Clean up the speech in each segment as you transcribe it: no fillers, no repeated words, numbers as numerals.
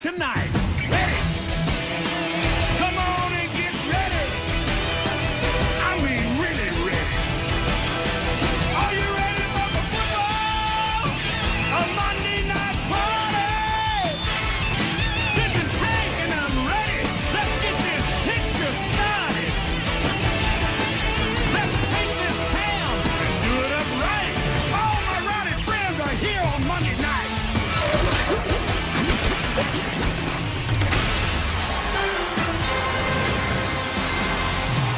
Tonight, ready? Come on and get ready. I mean, really ready. Are you ready for some football? A Monday night party. This is Hank and I'm ready. Let's get this picture started. Let's paint this town and do it up right. All my rowdy friends are here on Monday night.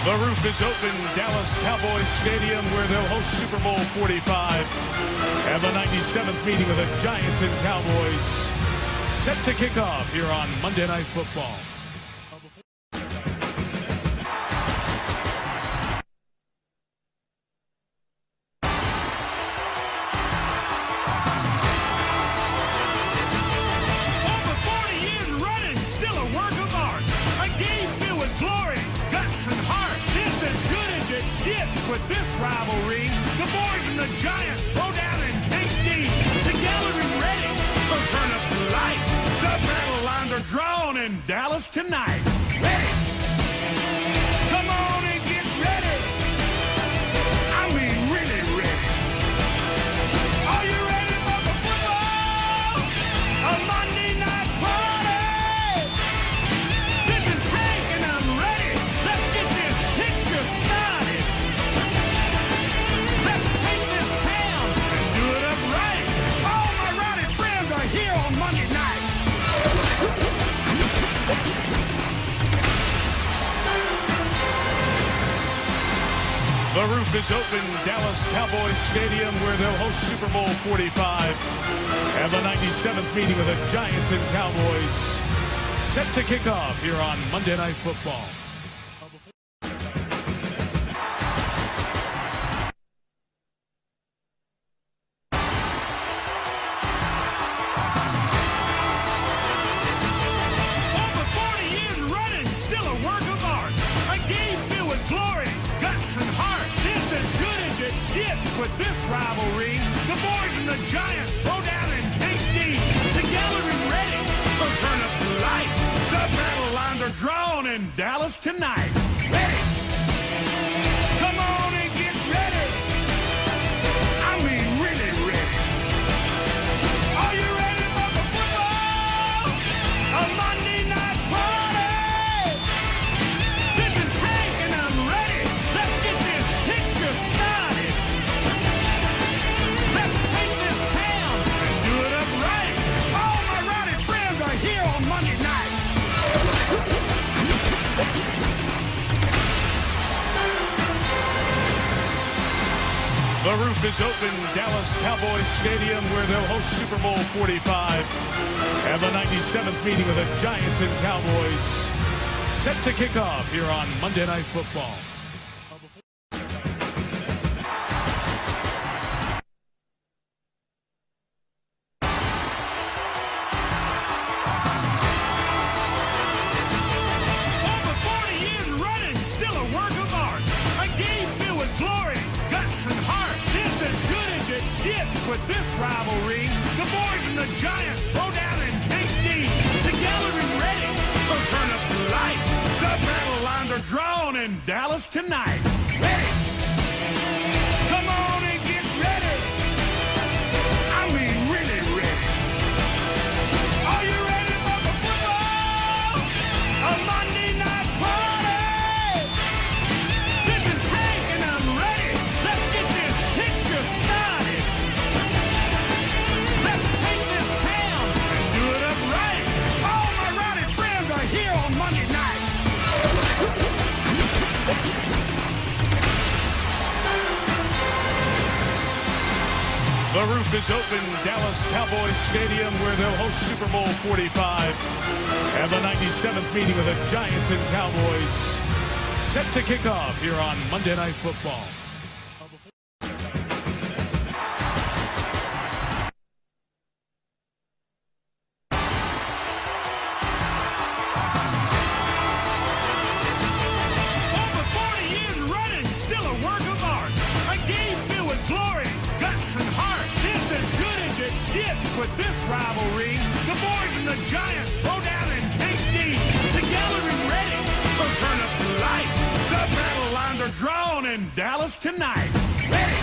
The roof is open, Dallas Cowboys Stadium, where they'll host Super Bowl 45. And the 97th meeting of the Giants and Cowboys set to kick off here on Monday Night Football. Over 40 years running, still a work of art. A game filled with glory, guts, and heart. It's as good as it gets with this rivalry. The boys and the Giants throw down and dig deep. The gallery's ready, so turn up the lights. The battle lines are drawn in Dallas tonight. Ready? Come on and get ready. I mean, really ready. Are you ready for some football? A Monday night party. This is Hank and I'm ready. Let's get this picture started. Let's paint this town and do it up right. All my rowdy friends are here on Monday night. The roof is open, Dallas Cowboys Stadium, where they'll host Super Bowl 45. And the 97th meeting of the Giants and Cowboys set to kick off here on Monday Night Football. Over 40 years running, still a work of art. A game filled with glory, guts, and heart. It's as good as it gets with this rivalry. The boys and the Giants throw down and dig deep. The gallery's ready, so turn up the lights. The battle lines are drawn in Dallas tonight. Ready? Come on and get ready. I mean, really ready. Are you ready for some football? A Monday night party. This is Hank and I'm ready. Let's get this picture started. Let's paint this town and do it up right. All my rowdy friends are here on Monday night. The roof is open, Dallas Cowboys Stadium, where they'll host Super Bowl 45. And the 97th meeting of the Giants and Cowboys set to kick off here on Monday Night Football. Over 40 years running, still a work of art. A game filled with glory, guts, and heart. It's as good as it gets with this rivalry. The boys and the Giants throw down and dig deep. The gallery's ready, so turn up the lights. The battle lines are drawn in Dallas tonight. Ready? Come on and get ready. I mean, really ready. Are you ready for some football? A Monday night party. This is Hank and I'm ready. Let's get this picture started. Let's paint this town and do it up right. All my rowdy friends are here on Monday night. The roof is open, Dallas Cowboys Stadium, where they'll host Super Bowl 45. And the 97th meeting of the Giants and Cowboys set to kick off here on Monday Night Football. Over 40 years running, still a work of art. A game filled with glory, guts, and heart. It's as good as it gets with this rivalry. The boys and the Giants throw in Dallas tonight. Ready?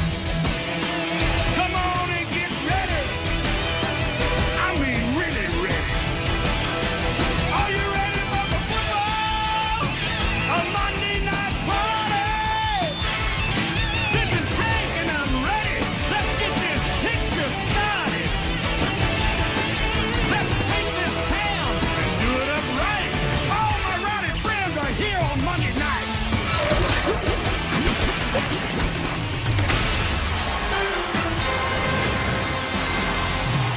Come on and get ready. I mean really ready. Are you ready for some football? A Monday night party. This is Hank and I'm ready. Let's get this picture started. Let's take this town and do it up right. All my rowdy friends are here on Monday night.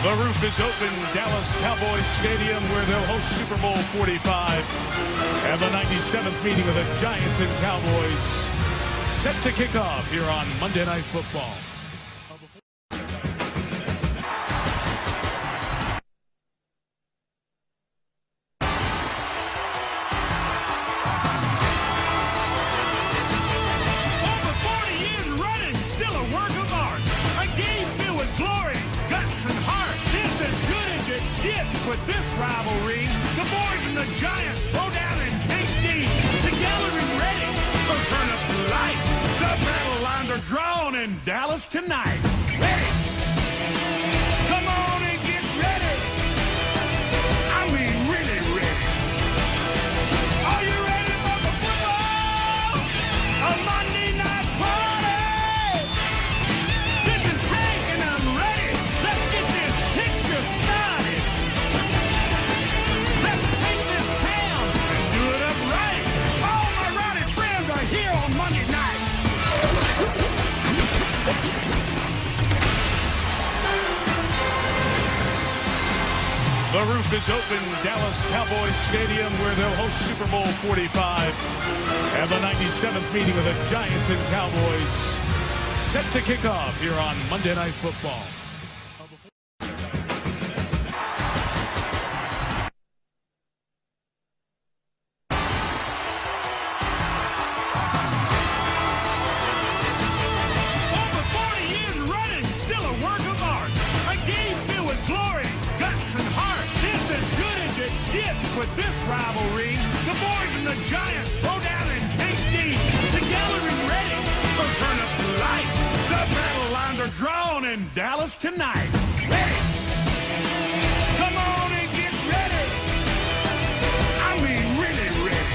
The roof is open, Dallas Cowboys Stadium, where they'll host Super Bowl 45. And the 97th meeting of the Giants and Cowboys set to kick off here on Monday Night Football. Over 40 years running, still a work of art. A game filled with glory, guts, and heart. It's as good as it gets with this rivalry. The boys and the Giants throw down and dig deep. The gallery's ready, so turn up the lights. The battle lines are drawn in Dallas tonight. Ready? Come on and get ready. I mean really ready. Are you ready for some football? A Monday night party. This is Hank and I'm ready. Let's get this picture started. Let's take this town and do it up right. All my rowdy friends are here on Monday night. The roof is open, Dallas Cowboys Stadium, where they'll host Super Bowl 45. And the 97th meeting of the Giants and Cowboys set to kick off here on Monday Night Football. Over 40 years running, still a work of art. A game filled with glory, guts, and heart. It's as good as it gets with this rivalry. The boys and the Giants throw down and dig deep. The gallery's ready, so turn up the lights. The battle lines are drawn in Dallas tonight. Ready? Come on and get ready. I mean really ready.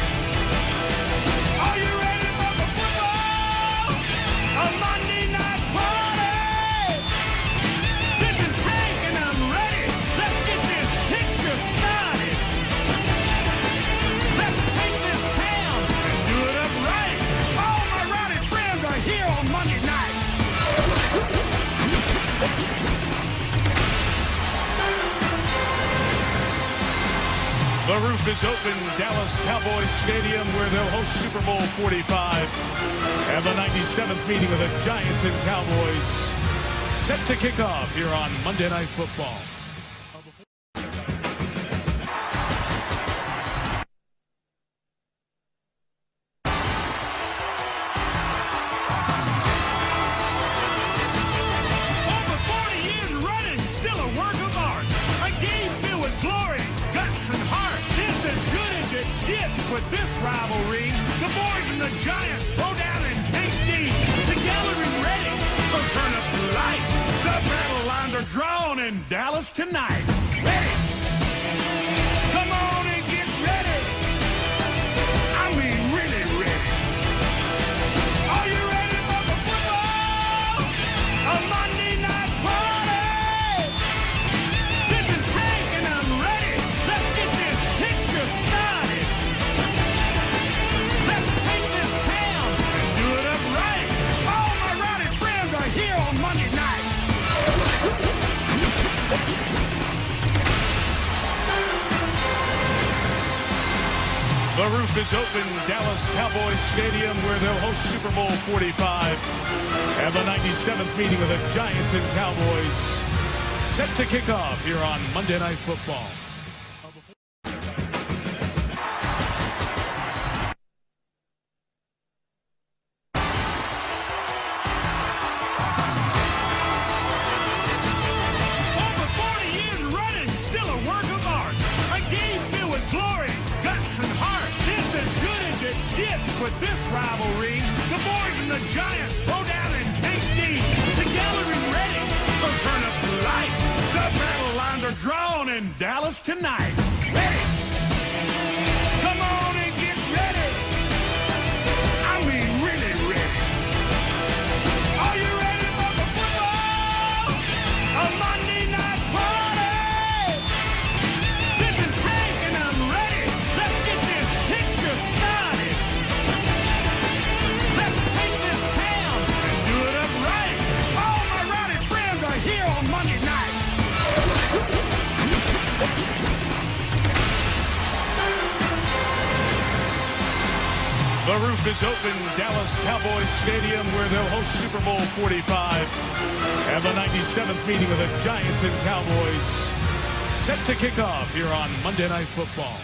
Are you ready for some football? A Monday night party. This is Hank and I'm ready. Let's get this picture started. Let's take this town and do it up right. All my rowdy friends are here on Monday night. The roof is open, Dallas Cowboys Stadium, where they'll host Super Bowl 45. And the 97th meeting of the Giants and Cowboys set to kick off here on Monday Night Football. Over 40 years running, still a work of art. A game filled with glory, guts, and heart. It's as good as it gets with this rivalry. The boys and the Giants throw down and dig deep. The gallery's ready, so turn up the lights. The battle lines are drawn in Dallas tonight. Ready? Come on and get ready. I mean really ready. Are you ready for some football? A Monday night party. This is Hank and I'm ready. Let's get this picture started. Let's take this town and do it up right. All my rowdy friends are here on Monday night. The roof is open, Dallas Cowboys Stadium, where they'll host Super Bowl 45. And the 97th meeting of the Giants and Cowboys set to kick off here on Monday Night Football. Over 40 years running, still a work of art. A game filled with glory, guts, and heart. It's as good as it gets with this rivalry. The boys and the Giants throw down and dig deep. The gallery ready, so turn up the lights. The battle lines are drawn in Dallas tonight. Ready? Come on and get ready. I mean really ready. Are you ready for the football? A Monday night party. This is Hank and I'm ready. Let's get this picture started. Let's take this town and do it up right. All my rowdy friends are here on Monday night. The roof is open, Dallas Cowboys Stadium, where they'll host Super Bowl 45. And the 97th meeting of the Giants and Cowboys set to kick off here on Monday Night Football.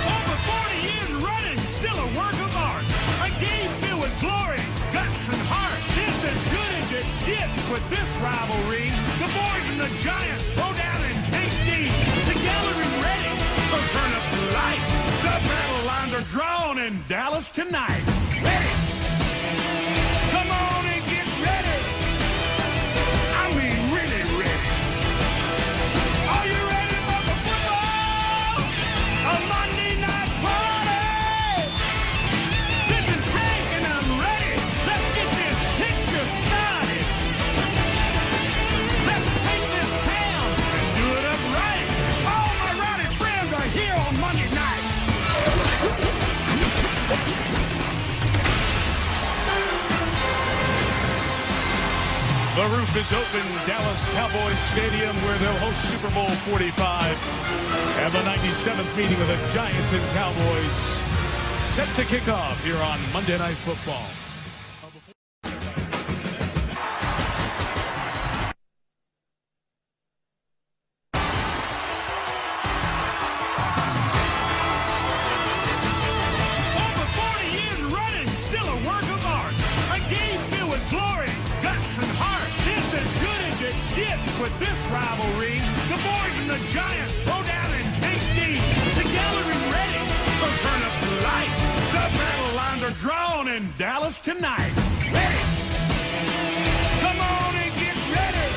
Over 40 years running, still a work of art. A game filled with glory, guts, and heart. It's as good as it gets with this rivalry. The boys and the Giants throw down and dig deep. The gallery ready, so turn up the lights. The battle lines are drawn in Dallas tonight. Ready? Come on and get ready. I mean really ready. Are you ready for the football? A Monday night party. This is Hank and I'm ready. Let's get this picture started. Let's take this town and do it up right. All my rowdy friends are here on Monday night. The roof is open, Dallas Cowboys Stadium, where they'll host Super Bowl 45. And the 97th meeting of the Giants and Cowboys set to kick off here on Monday Night Football. Over 40 years running, still a work of art. A game filled with glory, guts, and heart. It's as good as it gets with this rivalry. The boys and the Giants throw down and dig deep. The gallery ready, so turn up the lights. The battle lines are drawn in Dallas tonight. Ready? Come on and get ready.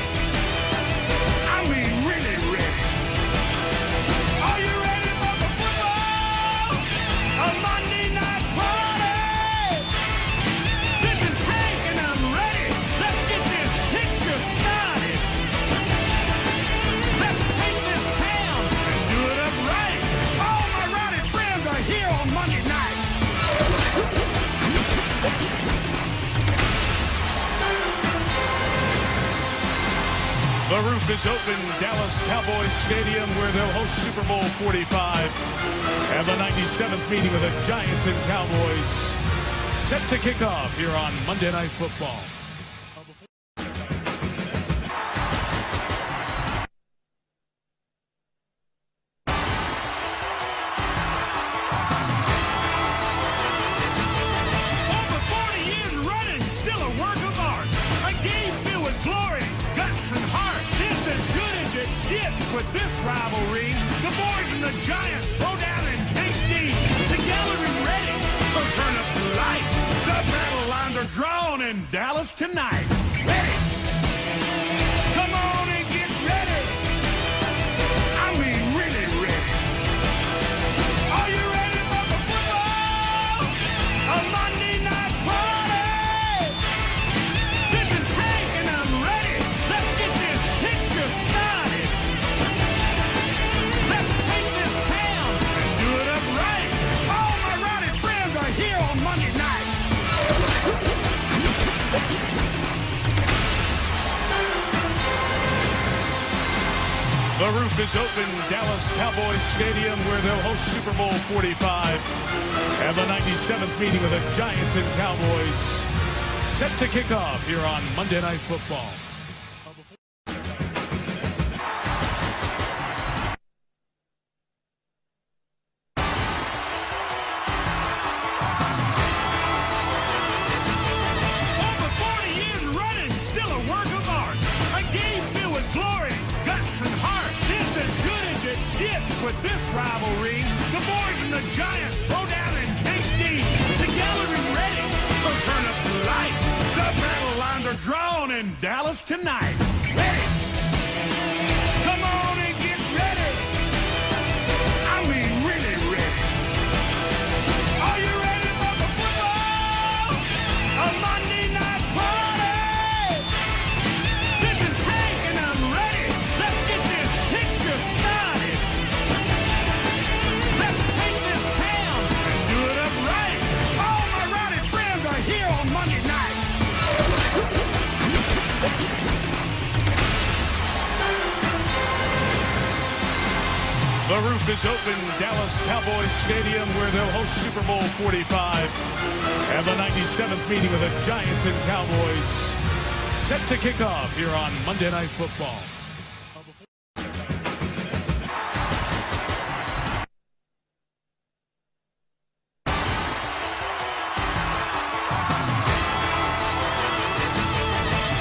I mean really ready. Are you ready for the football? A Monday night party. This is Hank and I'm ready. Let's get this picture started. Let's take this town and do it up right. All my rowdy friends are here on Monday night. The roof is open, Dallas Cowboys Stadium, where they'll host Super Bowl 45. And the 97th meeting of the Giants and Cowboys set to kick off here on Monday Night Football. Over 40 years running, still a work of art. A game filled with glory, guts, and heart. It's as good as it gets with this rivalry. The boys and the Giants throw down and dig deep. The gallery ready, so turn up the lights. The battle lines are drawn in Dallas tonight. Ready? Come on and get ready. I mean really ready. Are you ready for the football? A Monday night party. This is Hank and I'm ready. Let's get this picture started. Let's take this town and do it up right. All my rowdy friends are here on Monday night. The roof is open, Dallas Cowboys Stadium, where they'll host Super Bowl 45. And the 97th meeting of the Giants and Cowboys set to kick off here on Monday Night Football. Over 40 the Giants throw down and dig deep. The gallery ready, so turn up the lights. The battle lines are drawn in Dallas tonight. Ready? Come on and get ready. I mean really ready. Are you ready for the football? A Monday night party. This is Hank and I'm ready. Let's get this picture started. Let's paint this town and do it up right. All my rowdy friends are here on Monday night. The roof is open, Dallas Cowboys Stadium, where they'll host Super Bowl 45. And the 97th meeting of the Giants and Cowboys set to kick off here on Monday Night Football.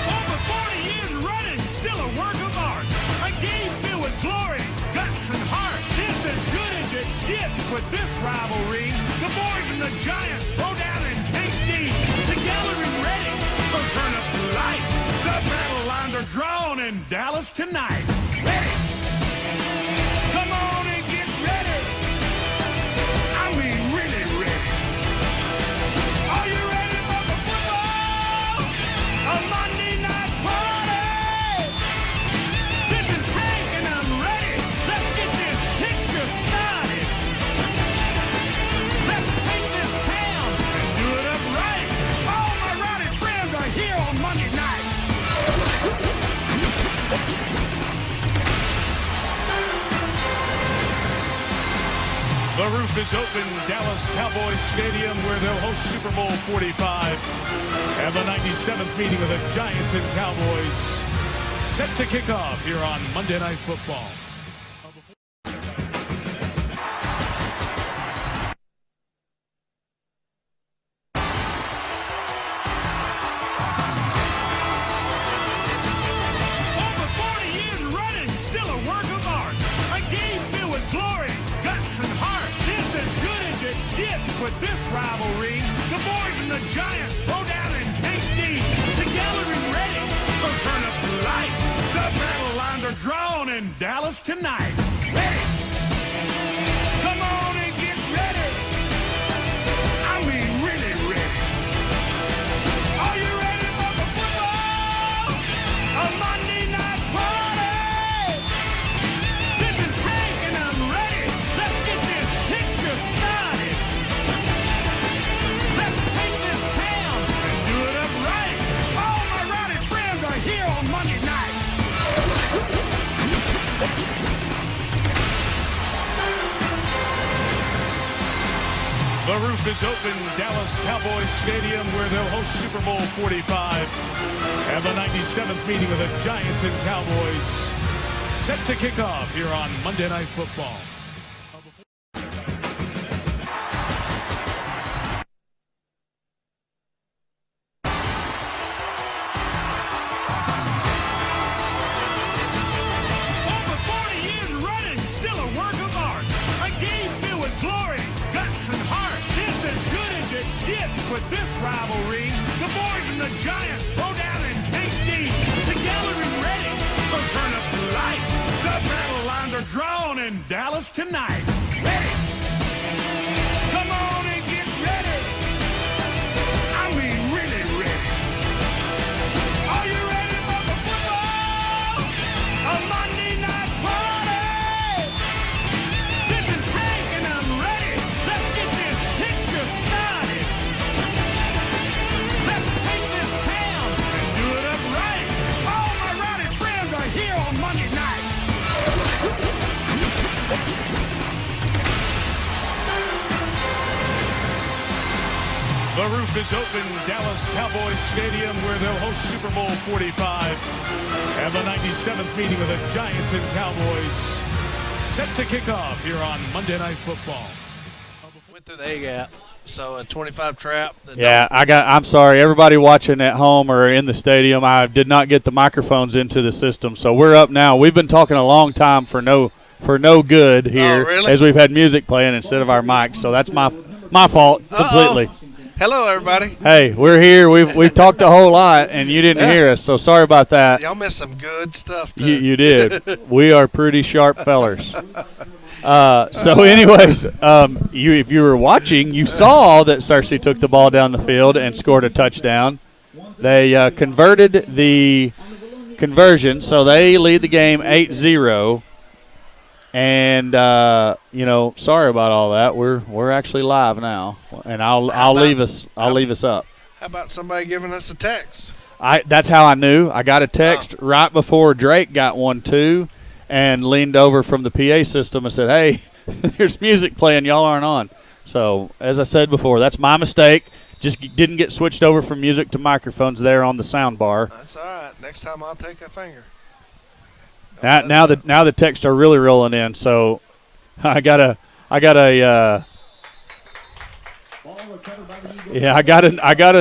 Over 40 years running, still a work of art. A game filled with glory, guts, and heart. It's as good as it gets with this rivalry. The boys and the Giants throw down and dig deep. The gallery ready, so turn up the lights. The battle lines are drawn in Dallas tonight. Ready? Come on and get ready. I mean really ready. Are you ready for the football? A Monday night party. This is Hank and I'm ready. Let's get this picture started. Let's paint this town and do it up right. All my rowdy friends are here on Monday night. The roof is open, Dallas Cowboys Stadium, where they'll host Super Bowl 45. And the 97th meeting of the Giants and Cowboys set to kick off here on Monday Night Football. Over 40 years running, still a work of art. A game filled with glory, guts, and heart. It's as good as it gets with this rivalry. The boys and the Giants throw down and dig deep. The gallery ready, so turn up the lights. The battle lines are drawn in Dallas tonight. Ready? Come on and get ready. I mean really ready. Are you ready for the football? A Monday night party. This is Hank and I'm ready. Let's get this picture started. Let's paint this town and do it up right. All my rowdy friends are here on Monday night. The roof is open, Dallas Cowboys Stadium, where they'll host Super Bowl 45. And the 97th meeting of the Giants and Cowboys set to kick off here on Monday Night Football. Over 40 years running, still a work of art. A game filled with glory, guts, and heart. It's as good as it gets with this rivalry. The boys and the Giants throw down and dig deep. The gallery ready, so turn up the lights. The battle lines are drawn in Dallas tonight. Ready? Come on and get ready. I mean really ready. Are you ready for the football? A Monday night party. This is Hank and I'm ready. Let's get this picture started. Let's paint this town and do it up right. All my rowdy friends are here on Monday night. The roof is open, Dallas Cowboys Stadium, where they'll host Super Bowl 45. And the 97th meeting of the Giants and Cowboys set to kick off here on Monday Night Football. Went through the A-gap, so a 25 trap. Yeah, I'm sorry, everybody watching at home or in the stadium, I did not get the microphones into the system, so we're up now. We've been talking a long time for no for no good here, really? as we've had music playing instead of our mics. So that's my fault completely. Hello, everybody. Hey, we're here. We've talked a whole lot, and you didn't hear us, so sorry about that. Y'all missed some good stuff, too. You did. We are pretty sharp fellers. So anyways, if you were watching, you saw that Searcy took the ball down the field and scored a touchdown. They converted the conversion, so they lead the game 8-0. And sorry about all that. We're actually live now, and I'll leave us up. How about somebody giving us a text? That's how I knew. I got a text right before Drake got one too, and leaned over from the PA system and said, "Hey, there's music playing. Y'all aren't on." So as I said before, that's my mistake. Just didn't get switched over from music to microphones there on the sound bar. That's all right. Next time I'll take a finger. Now the texts are really rolling in. So I got a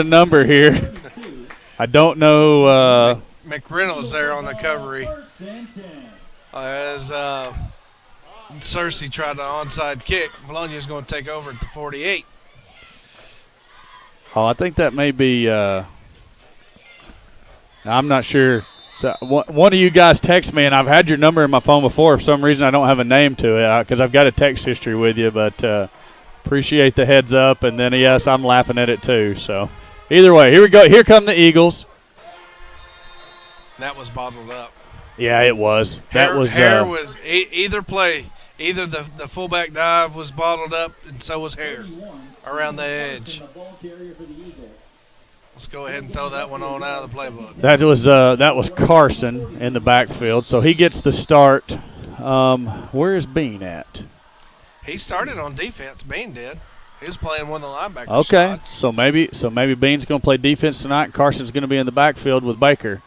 number here. I don't know. McReynolds there on the covery as Searcy tried an onside kick. Bologna's going to take over at the 48. Oh, I think that may be. I'm not sure. So one of you guys text me, and I've had your number in my phone before. For some reason, I don't have a name to it because I've got a text history with you. But appreciate the heads up, and then yes, I'm laughing at it too. So either way, here we go. Here come the Eagles. That was bottled up. Yeah, it was. Hair was either play. Either the fullback dive was bottled up, and so was Hair around the edge. Let's go ahead and throw that one on out of the playbook. That was Carson in the backfield, so he gets the start. Where is Bean at? He started on defense. Bean did. He was playing one of the linebackers. Okay, spots. so maybe Bean's going to play defense tonight, and Carson's going to be in the backfield with Baker.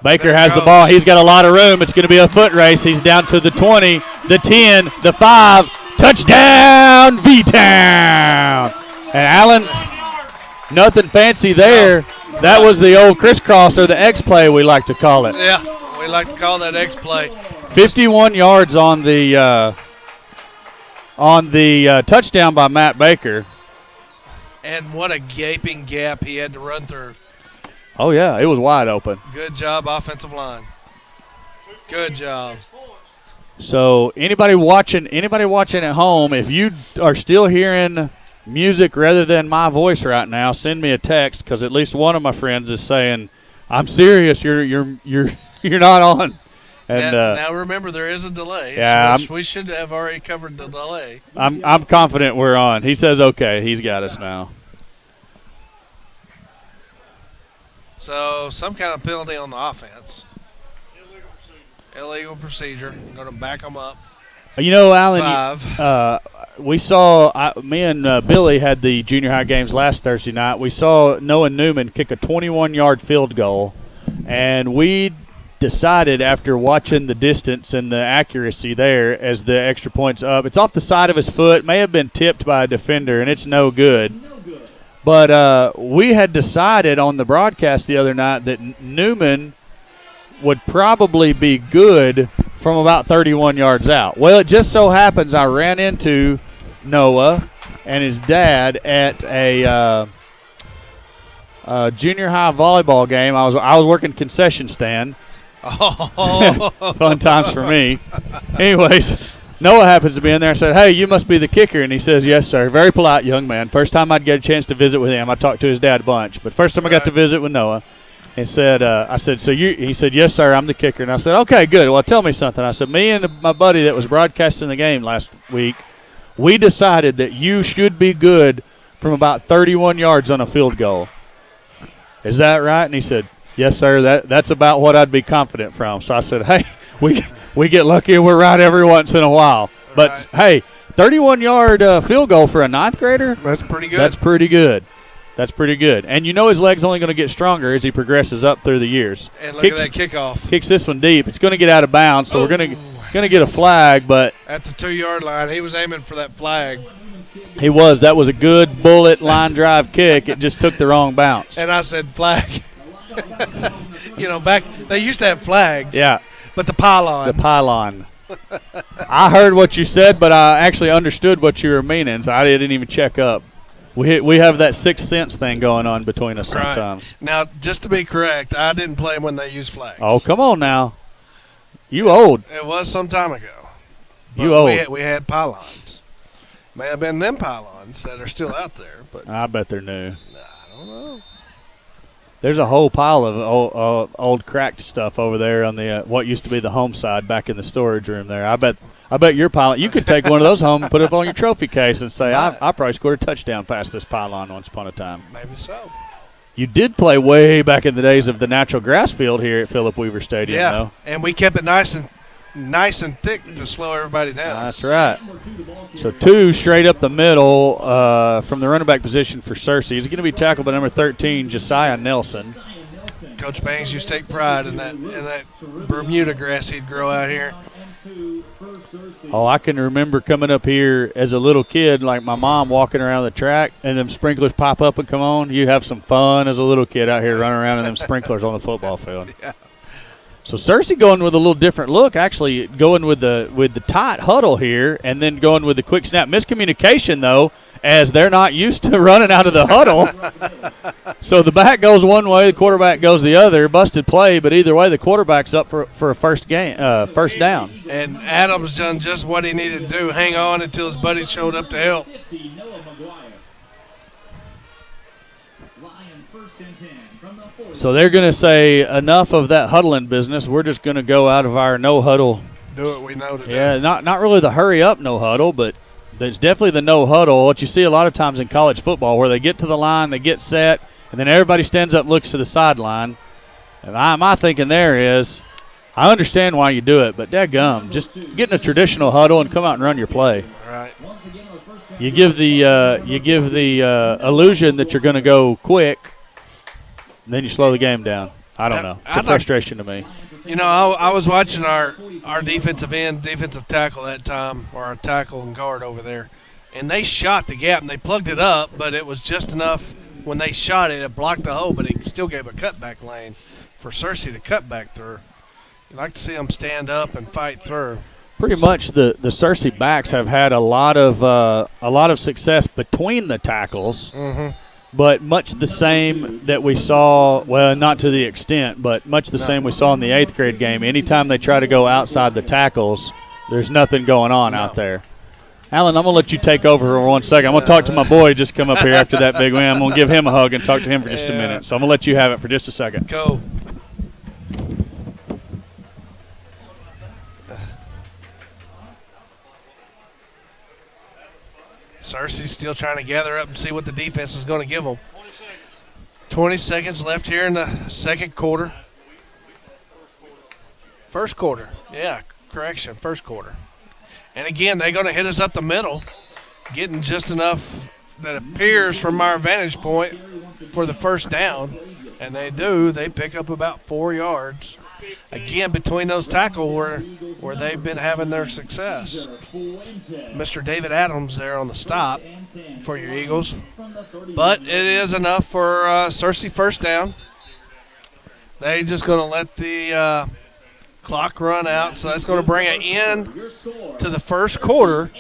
Baker has the ball. He's got a lot of room. It's going to be a foot race. He's down to the 20, the 10, the 5. Touchdown, V-Town. And Allen, nothing fancy there. That was the old crisscross or the X play we like to call it. Yeah, we like to call that X play. 51 yards on the touchdown by Matt Baker. And what a gaping gap he had to run through. Oh, yeah, it was wide open. Good job, offensive line. Good job. So anybody watching at home, if you are still hearing music rather than my voice right now, send me a text because at least one of my friends is saying, "I'm serious. You're not on." And now remember, there is a delay. Yeah, we should have already covered the delay. I'm confident we're on. He says, "Okay, he's got us now." So some kind of penalty on the offense. Illegal procedure. I'm going to back them up. You know, Alan, 5. we saw me and Billy had the junior high games last Thursday night. We saw Noah Newman kick a 21-yard field goal, and we decided after watching the distance and the accuracy there as the extra point's up, it's off the side of his foot, may have been tipped by a defender, and it's no good. But we had decided on the broadcast the other night that Newman would probably be good from about 31 yards out. Well, it just so happens I ran into Noah and his dad at a junior high volleyball game. I was working concession stand. Oh. Fun times for me. Anyways, Noah happens to be in there and said, "Hey, you must be the kicker." And he says, "Yes, sir." Very polite young man. First time I'd get a chance to visit with him. I talked to his dad a bunch. But first time I got to visit with Noah. And said, I said, "So you?" He said, "Yes, sir, I'm the kicker." And I said, "Okay, good. Well, tell me something." I said, "Me and my buddy that was broadcasting the game last week, we decided that you should be good from about 31 yards on a field goal. Is that right?" And he said, "Yes, sir. That's about what I'd be confident from." So I said, "Hey, we get lucky and we're right every once in a while." But, hey, 31-yard field goal for a ninth grader? That's pretty good. That's pretty good. That's pretty good. And you know his leg's only going to get stronger as he progresses up through the years. And look at that kickoff. Kicks this one deep. It's going to get out of bounds, so we're going to get a flag. But at the 2-yard line, he was aiming for that flag. He was. That was a good bullet line drive kick. It just took the wrong bounce. And I said flag. You know, back they used to have flags. Yeah. But the pylon. The pylon. I heard what you said, but I actually understood what you were meaning, so I didn't even check up. We have that sixth sense thing going on between us sometimes. Right. Now, just to be correct, I didn't play when they used flags. Oh, come on now. You old. It was some time ago. You old. We had pylons. May have been them pylons that are still out there, but I bet they're new. I don't know. There's a whole pile of old cracked stuff over there on the what used to be the home side back in the storage room there. I bet your pylon. You could take one of those home and put it up on your trophy case and say, I probably scored a touchdown past this pylon once upon a time. Maybe so. You did play way back in the days of the natural grass field here at Philip Weaver Stadium, though. And we kept it nice and thick to slow everybody down. That's right. So 2 straight up the middle from the running back position for Searcy. He's going to be tackled by number 13, Josiah Nelson. Coach Bangs used to take pride in that Bermuda grass he'd grow out here. Oh, I can remember coming up here as a little kid, like my mom walking around the track, and them sprinklers pop up and come on. You have some fun as a little kid out here running around in them sprinklers on the football field. Yeah. So Searcy going with a little different look, actually going with the tight huddle here, and then going with the quick snap. Miscommunication, though, as they're not used to running out of the huddle. So the back goes one way, the quarterback goes the other. Busted play, but either way, the quarterback's up for a first down. And Adams done just what he needed to do, hang on until his buddies showed up to help. So they're going to say, enough of that huddling business. We're just going to go out of our no huddle. Do what we know to do. Yeah, not really the hurry up no huddle, but there's definitely the no huddle. What you see a lot of times in college football, where they get to the line, they get set, and then everybody stands up and looks to the sideline. And my thinking there is, I understand why you do it, but dadgum, just get in a traditional huddle and come out and run your play. Right. You give the illusion that you're going to go quick, and then you slow the game down. I don't know. It's a frustration to me. You know, I was watching our defensive tackle that time, or our tackle and guard over there, and they shot the gap and they plugged it up, but it was just enough when they shot it, it blocked the hole, but it still gave a cutback lane for Searcy to cut back through. You like to see them stand up and fight through. Pretty much the Searcy backs have had a lot of success between the tackles. Mm-hmm. But much the same that we saw, well, not to the extent, but much the same we saw in the 8th grade game. Anytime they try to go outside the tackles, there's nothing going on out there. Alan, I'm going to let you take over for 1 second. I'm going to talk to my boy just come up here after that big win. I'm going to give him a hug and talk to him for just a minute. So I'm going to let you have it for just a second. Go. Searcy's still trying to gather up and see what the defense is going to give them. 20 seconds left here in the second quarter. First quarter. Yeah, correction, first quarter. And again, they're going to hit us up the middle, getting just enough that appears from our vantage point for the first down. And they do. They pick up about 4 yards. Again, between those tackles where they've been having their success. Mr. David Adams there on the stop for your Eagles. But it is enough for Searcy first down. They're just going to let the clock run out. So that's going to bring an end to the first quarter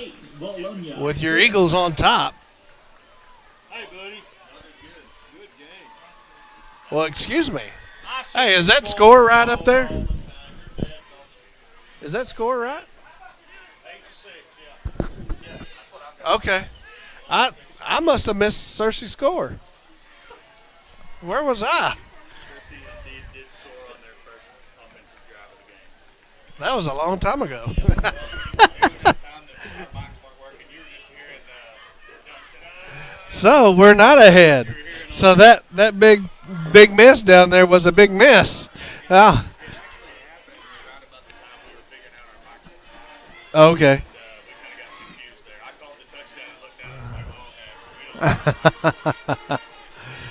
with your Eagles on top. Well, excuse me. Hey, is that score right up there? Is that score right? Okay. I must have missed Searcy's score. Where was I? That was a long time ago. So we're not ahead. So that big miss down there was a big miss. Okay.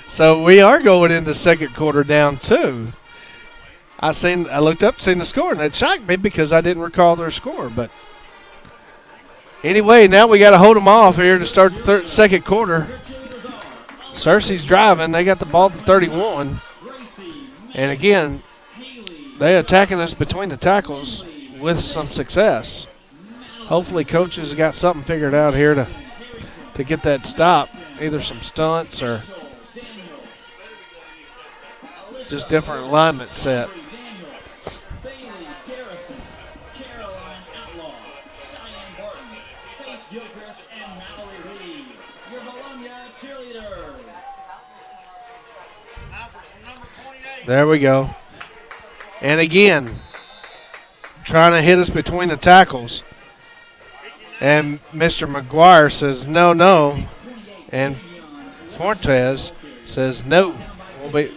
So we are going into second quarter down 2. I looked up, seen the score, and that shocked me because I didn't recall their score. But anyway, now we got to hold them off here to start the second quarter. Searcy's driving. They got the ball at 31. And again, they attacking us between the tackles. with some success. Hopefully coaches got something figured out here to get that stop, either some stunts or just different alignment set. There we go. And again, trying to hit us between the tackles. And Mr. McGuire says, no, no. And Fortes says, no, won't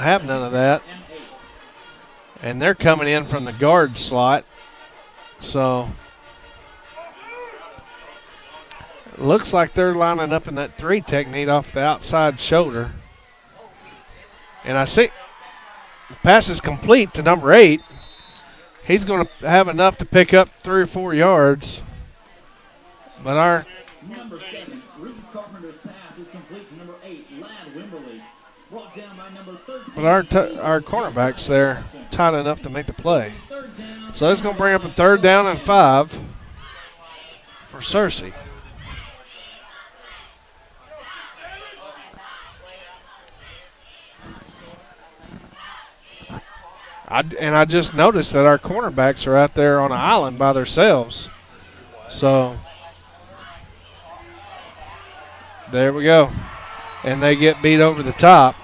have none of that. And they're coming in from the guard slot. So looks like they're lining up in that 3 technique off the outside shoulder. And I see the pass is complete to number 8. He's going to have enough to pick up 3 or 4 yards. But our number 7, Ruth Carpenter's pass is complete to number 8, Lad Wimberly, brought down by number 13. But our cornerbacks there tight enough to make the play. So that's going to bring up a 3rd down and 5 for Searcy. I just noticed that our cornerbacks are out there on an island by themselves. So there we go. And they get beat over the top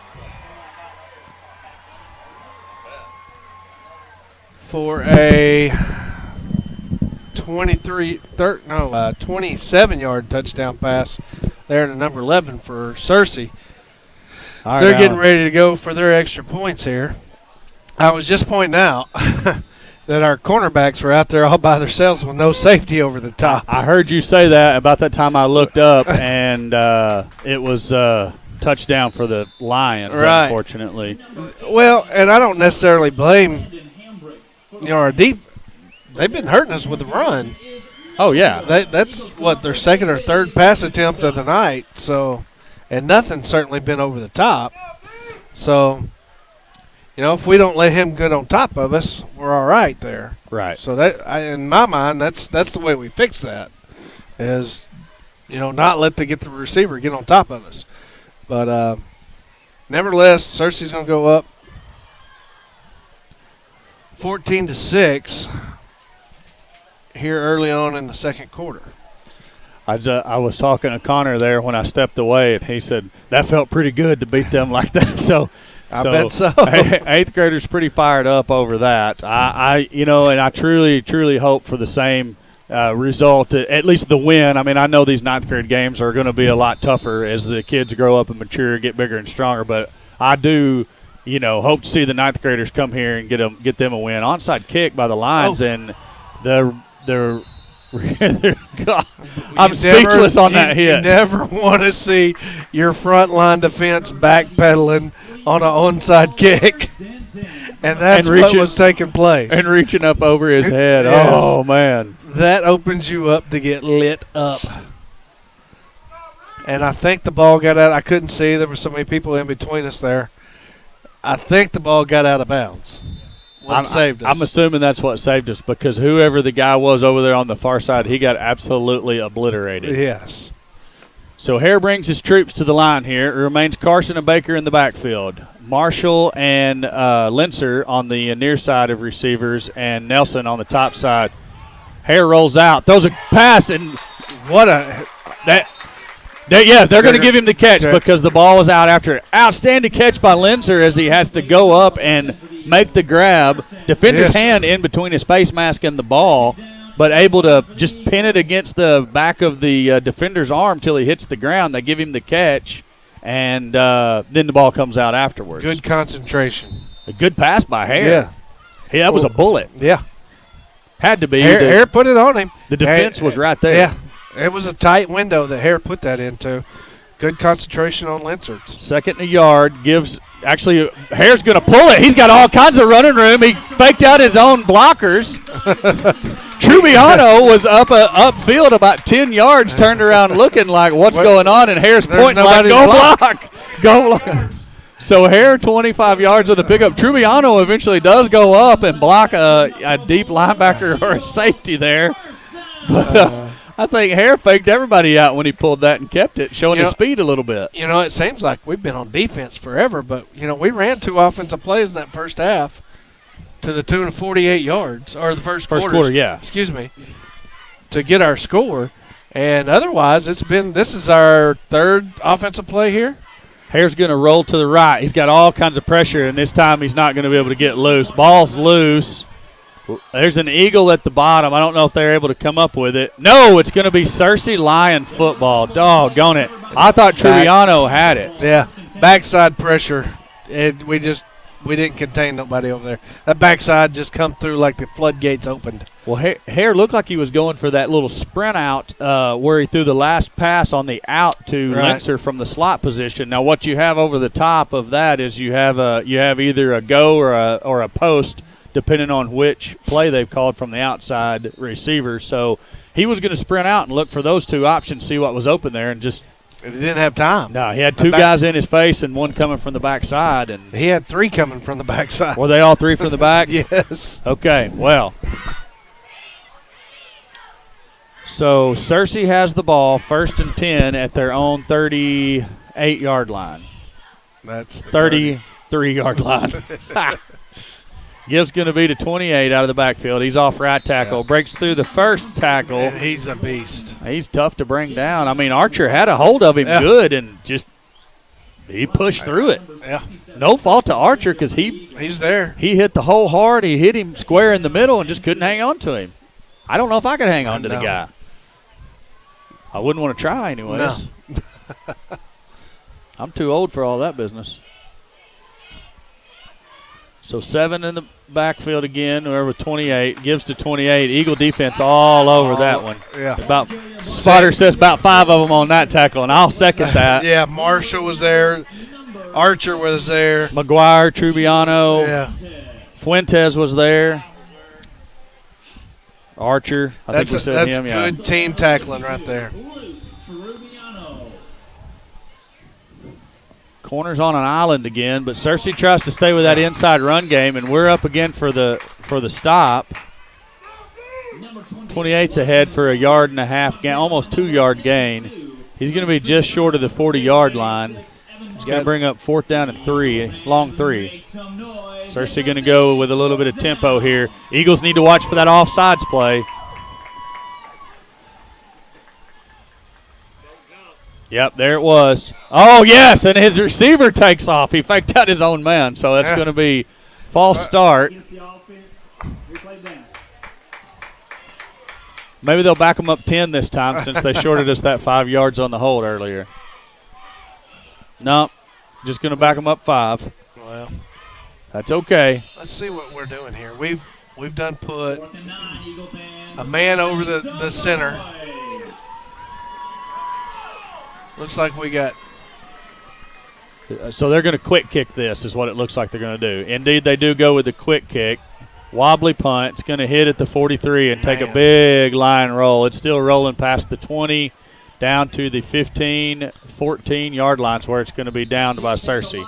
for a 27-yard touchdown pass there to number 11 for Searcy. All They're right, getting Alan. ready to go for their extra points here. I was just pointing out that our cornerbacks were out there all by themselves with no safety over the top. I heard you say that about that time I looked up, and it was touchdown for the Lions, Right. unfortunately. Well, and I don't necessarily blame, our deep. They've been hurting us with the run. Oh, yeah. That's what their 2nd or 3rd pass attempt of the night. So, and nothing's certainly been over the top. So, if we don't let him get on top of us, we're all right there. Right. So in my mind, that's the way we fix that, is, not let the receiver get on top of us. But nevertheless, Searcy's going to go up 14-6 here early on in the 2nd quarter. I was talking to Connor there when I stepped away, and he said that felt pretty good to beat them like that. So I bet so. 8th graders pretty fired up over that. And I truly hope for the same result, at least the win. I mean, I know these 9th grade games are going to be a lot tougher as the kids grow up and mature, get bigger and stronger. But I do, hope to see the 9th graders come here and get them a win. Onside kick by the Lions, and they're I'm speechless on that hit. You never want to see your front line defense backpedaling on an onside kick. And that's what was taking place. And reaching up over his head. Yes. Oh, man. That opens you up to get lit up. And I think the ball got out. I couldn't see. There were so many people in between us there. I think the ball got out of bounds. What saved us. I'm assuming that's what saved us, because whoever the guy was over there on the far side, he got absolutely obliterated. Yes. So Hare brings his troops to the line here. It remains Carson and Baker in the backfield. Marshall and Linser on the near side of receivers, and Nelson on the top side. Hare rolls out, throws a pass, and they're going to give him the catch because the ball was out after it. Outstanding catch by Linser as he has to go up and make the grab. Defender's hand in between his face mask and the ball, but able to just pin it against the back of the defender's arm till he hits the ground. They give him the catch, and then the ball comes out afterwards. Good concentration. A good pass by Hare. Yeah, that was a bullet. Yeah. Had to be. Hare put it on him. The defense was right there. Yeah. It was a tight window that Hare put that into. Good concentration on Linser. 2nd and a yard. Actually, Hare's going to pull it. He's got all kinds of running room. He faked out his own blockers. Trubiano was upfield about 10 yards, turned around looking like, what's going on? And Hare's pointing like, go block. So Hare 25 yards of the pickup. Trubiano eventually does go up and block a deep linebacker or a safety there. But I think Hare faked everybody out when he pulled that and kept it, showing his speed a little bit. You know, it seems like we've been on defense forever, but, you know, we ran 2 offensive plays in that first half to the tune of 48 yards, or the first quarter, yeah. Excuse me, to get our score. And otherwise, this is our 3rd offensive play here. Hare's going to roll to the right. He's got all kinds of pressure, and this time he's not going to be able to get loose. Ball's loose. There's an eagle at the bottom. I don't know if they're able to come up with it. No, it's going to be Searcy Lion football. Doggone it. I thought Trubiano had it. Yeah, backside pressure. We didn't contain nobody over there. That backside just come through like the floodgates opened. Well, Hare looked like he was going for that little sprint out where he threw the last pass on the out to Linzer from the slot position. Now, what you have over the top of that is you have either a go or a post, depending on which play they've called from the outside receiver. So he was going to sprint out and look for those 2 options, see what was open there, and just – he didn't have time. No, he had 2 guys in his face and 1 coming from the backside. And he had 3 coming from the backside. Were they all 3 from the back? Yes. Okay, well. So Searcy has the ball, 1st and 10 at their own 38-yard line. That's 33-yard line. Gibbs going to be to 28 out of the backfield. He's off right tackle. Breaks through the first tackle. And he's a beast. He's tough to bring down. I mean, Archer had a hold of him good and just he pushed through it. Yeah. No fault to Archer because he's there. He hit the hole hard. He hit him square in the middle and just couldn't hang on to him. I don't know if I could hang on to the guy. I wouldn't want to try anyways. No. I'm too old for all that business. So 7 in the backfield again, or with 28. Gives to 28. Eagle defense all over that one. Yeah. About Spotter says about 5 of them on that tackle, and I'll second that. Yeah, Marshall was there. Archer was there. McGuire, Trubiano. Yeah. Fuentes was there. Archer, I think we said him. That's good team tackling right there. Corners on an island again, but Searcy tries to stay with that inside run game, and we're up again for the stop. 28's ahead for a 1.5 gain, almost 2-yard gain. He's going to be just short of the 40-yard line. He's going to bring up 4th down and 3, long 3. Searcy going to go with a little bit of tempo here. Eagles need to watch for that offsides play. Yep, there it was. Oh, yes, and his receiver takes off. He faked out his own man, so that's going to be false start. Maybe they'll back him up 10 this time since they shorted us that 5 yards on the hold earlier. No, just going to back him up 5. Well, that's okay. Let's see what we're doing here. We've done put a man over the center. Looks like we got. So they're going to quick kick this is what it looks like they're going to do. Indeed, they do go with the quick kick. Wobbly punt. It's going to hit at the 43 and take a big line roll. It's still rolling past the 20 down to the 15, 14-yard lines where it's going to be downed by Searcy.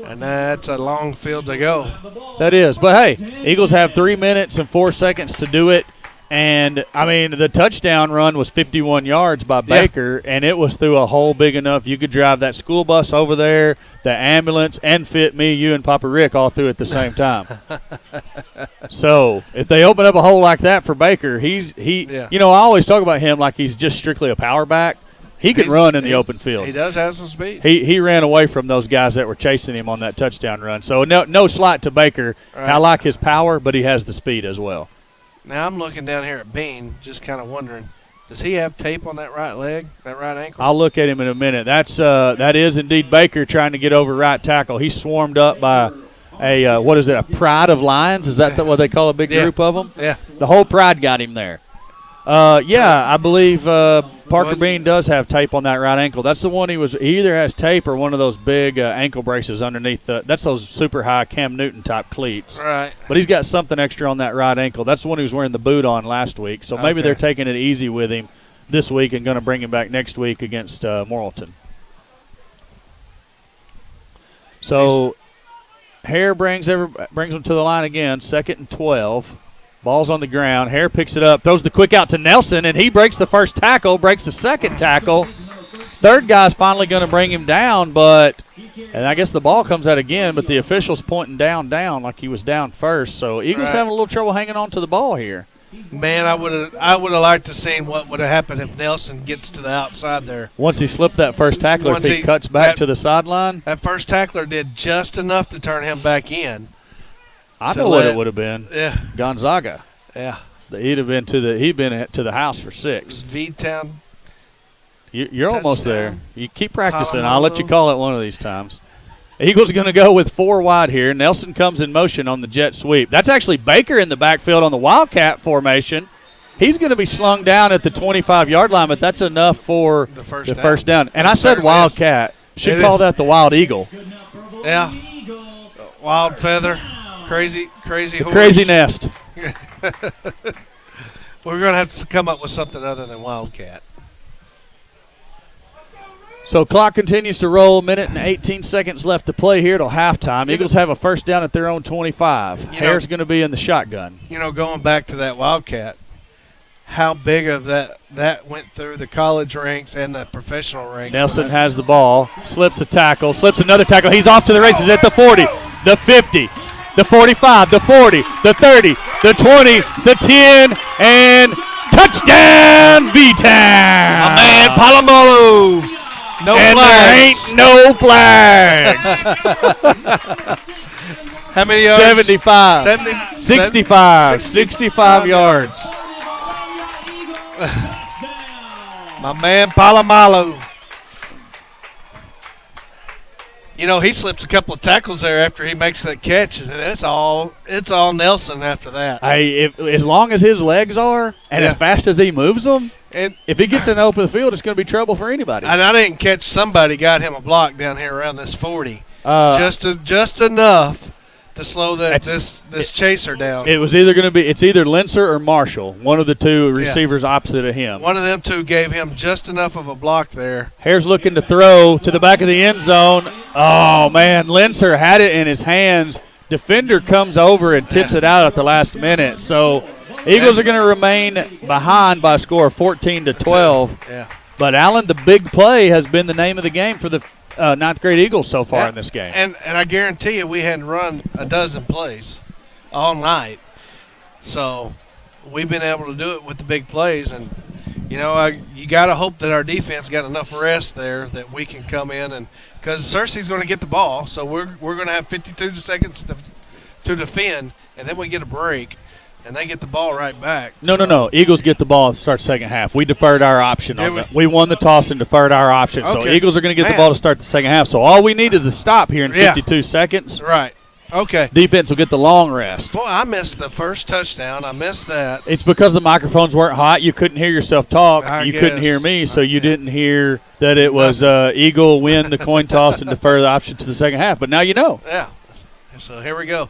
And that's a long field to go. That is. But, hey, Eagles have 3 minutes and 4 seconds to do it. And, I mean, the touchdown run was 51 yards by Baker, and it was through a hole big enough you could drive that school bus over there, the ambulance, and fit me, you, and Papa Rick all through at the same time. So if they open up a hole like that for Baker, you know, I always talk about him like he's just strictly a power back. He can run in the open field. He does have some speed. He ran away from those guys that were chasing him on that touchdown run. So no slight to Baker. Right. I like his power, but he has the speed as well. Now I'm looking down here at Bean, just kind of wondering, does he have tape on that right leg, that right ankle? I'll look at him in a minute. That is indeed Baker trying to get over right tackle. He's swarmed up by a pride of lions? Is that what they call a big group of them? Yeah. The whole pride got him there. I believe Parker Bean does have tape on that right ankle. That's the one he either has tape or one of those big ankle braces underneath. That's those super high Cam Newton type cleats. Right. But he's got something extra on that right ankle. That's the one he was wearing the boot on last week. So maybe they're taking it easy with him this week and going to bring him back next week against Morrilton. So Hare brings them to the line again, 2nd and 12. Ball's on the ground. Hare picks it up, throws the quick out to Nelson, and he breaks the first tackle, breaks the second tackle. Third guy's finally going to bring him down, and I guess the ball comes out again, but the official's pointing down like he was down first. So Eagles having a little trouble hanging on to the ball here. Man, I would have liked to seen what would have happened if Nelson gets to the outside there. Once he slipped that first tackler, if he cuts back to the sideline. That first tackler did just enough to turn him back in. I know what it would have been. Yeah. Gonzaga. Yeah. He'd been to the house for 6. V-Town. You're almost there. You keep practicing. I'll let you call it one of these times. Eagles are going to go with 4 wide here. Nelson comes in motion on the jet sweep. That's actually Baker in the backfield on the Wildcat formation. He's going to be slung down at the 25-yard line, but that's enough for the first down. And I said Wildcat. Should call that the Wild Eagle. Yeah. Wild feather. Crazy horse. Crazy nest. We're going to have to come up with something other than Wildcat. So clock continues to roll. 1:18 left to play here till halftime. Eagles have a first down at their own 25. Hare's going to be in the shotgun. Going back to that Wildcat, how big of that went through the college ranks and the professional ranks. Nelson has the ball, slips a tackle, slips another tackle. He's off to the races at the 40, the 50, the 45, the 40, the 30, the 20, the 10, and touchdown, V-Town. My man, Palomalo. No and flags. there ain't no flags. How many yards? 75. 65. 65 yards. My man, Palomalo. He slips a couple of tackles there after he makes that catch, and it's all Nelson after that. As long as his legs are, and as fast as he moves them, and if he gets in the open field, it's going to be trouble for anybody. And I didn't catch somebody got him a block down here around this 40, just enough to slow this chaser down. It's either Linser or Marshall, one of the two receivers opposite of him. One of them two gave him just enough of a block there. Hare's looking to throw to the back of the end zone. Oh man, Linser had it in his hands. Defender comes over and tips it out at the last minute. So Eagles are going to remain behind by a score of 14-12. Yeah. But Allen, the big play has been the name of the game for the ninth grade Eagles so far in this game. And I guarantee you we hadn't run a dozen plays all night. So we've been able to do it with the big plays. And, you got to hope that our defense got enough rest there that we can come in. And because Searcy's going to get the ball, so we're going to have 52 seconds to defend, and then we get a break. And they get the ball right back. No. Eagles get the ball to start second half. We deferred our option on that. We won the toss and deferred our option. Okay. So Eagles are going to get the ball to start the second half. So all we need is a stop here in 52 seconds. Right. Okay. Defense will get the long rest. Boy, I missed the first touchdown. I missed that. It's because the microphones weren't hot. You couldn't hear yourself talk. You couldn't hear me, so you didn't hear that it was Eagle win the coin toss and defer the option to the second half. But now you know. Yeah. So here we go.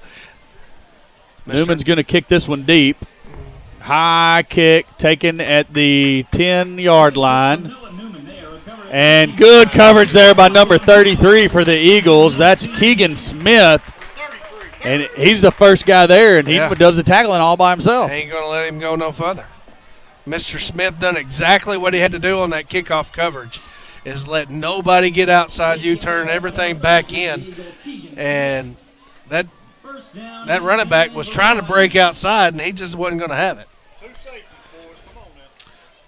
Newman's going to kick this one deep. High kick taken at the 10-yard line. And good coverage there by number 33 for the Eagles. That's Keegan Smith. And he's the first guy there, and he does the tackling all by himself. Ain't going to let him go no further. Mr. Smith done exactly what he had to do on that kickoff coverage, is let nobody get outside you, turn everything back in. And that running back was trying to break outside, and he just wasn't going to have it.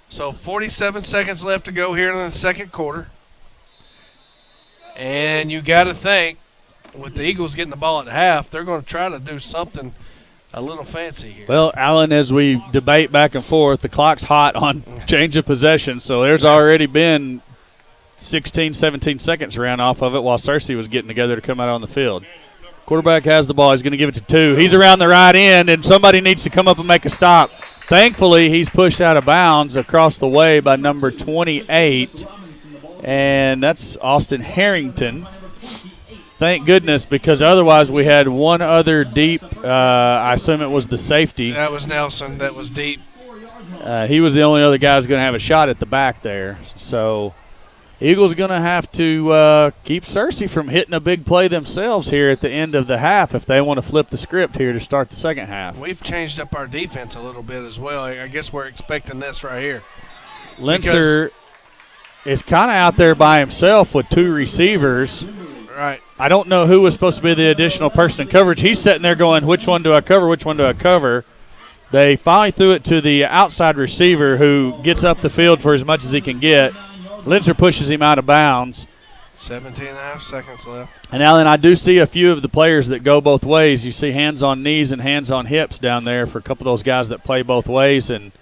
So 47 seconds left to go here in the second quarter. And you got to think, with the Eagles getting the ball at half, they're going to try to do something a little fancy here. Well, Alan, as we debate back and forth, the clock's hot on change of possession, so there's already been 16, 17 seconds ran off of it while Searcy was getting together to come out on the field. Quarterback has the ball. He's going to give it to 2. He's around the right end, and somebody needs to come up and make a stop. Thankfully, he's pushed out of bounds across the way by number 28, and that's Austin Harrington. Thank goodness, because otherwise we had one other deep. I assume it was the safety. That was Nelson. That was deep. He was the only other guy who's going to have a shot at the back there. So Eagles going to have to keep Searcy from hitting a big play themselves here at the end of the half if they want to flip the script here to start the second half. We've changed up our defense a little bit as well. I guess we're expecting this right here. Linzer is kind of out there by himself with two receivers. Right. I don't know who was supposed to be the additional person in coverage. He's sitting there going, which one do I cover, which one do I cover? They finally threw it to the outside receiver who gets up the field for as much as he can get. Linzer pushes him out of bounds. 17 and a half seconds left. And, Alan, I do see a few of the players that go both ways. You see hands on knees and hands on hips down there for a couple of those guys that play both ways. And,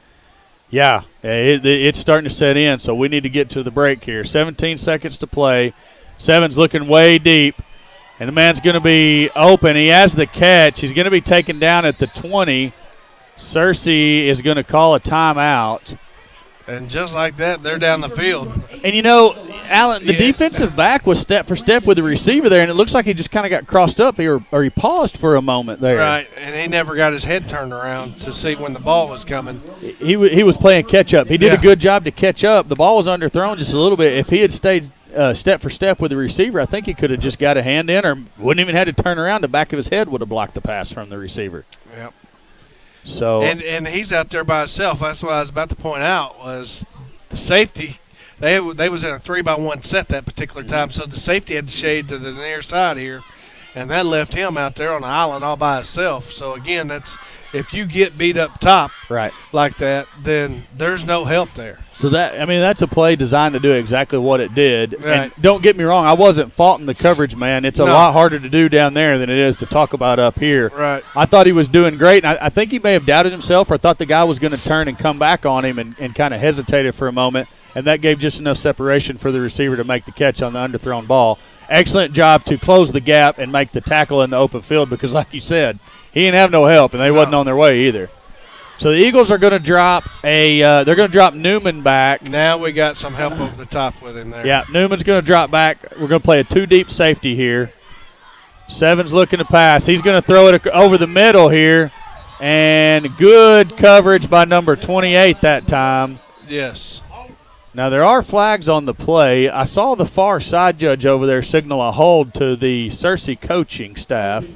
yeah, it's starting to set in, so we need to get to the break here. 17 seconds to play. Seven's looking way deep, and the man's going to be open. He has the catch. He's going to be taken down at the 20. Searcy is going to call a timeout. And just like that, they're down the field. And, you know, Alan, the defensive back was step for step with the receiver there, and it looks like he just kind of got crossed up here, or he paused for a moment there. Right, and he never got his head turned around to see when the ball was coming. He was playing catch-up. He did a good job to catch up. The ball was underthrown just a little bit. If he had stayed step for step with the receiver, I think he could have just got a hand in or wouldn't even had to turn around. The back of his head would have blocked the pass from the receiver. Yep. So and he's out there by himself. That's what I was about to point out was the safety. They was in a 3-by-1 set that particular time, so the safety had to shade to the near side here, and that left him out there on the island all by himself. So again, that's if you get beat up top like that, then there's no help there. So that's a play designed to do exactly what it did. Right. And don't get me wrong, I wasn't faulting the coverage, man. It's a lot harder to do down there than it is to talk about up here. Right. I thought he was doing great, and I think he may have doubted himself or thought the guy was going to turn and come back on him and kind of hesitated for a moment, and that gave just enough separation for the receiver to make the catch on the underthrown ball. Excellent job to close the gap and make the tackle in the open field because, like you said, he didn't have no help, and they wasn't on their way either. So the Eagles are going to drop they're going to drop Newman back. Now we got some help over the top with him there. Yeah, Newman's going to drop back. We're going to play a two-deep safety here. Seven's looking to pass. He's going to throw it over the middle here, and good coverage by number 28 that time. Yes. Now, there are flags on the play. I saw the far side judge over there signal a hold to the Searcy coaching staff.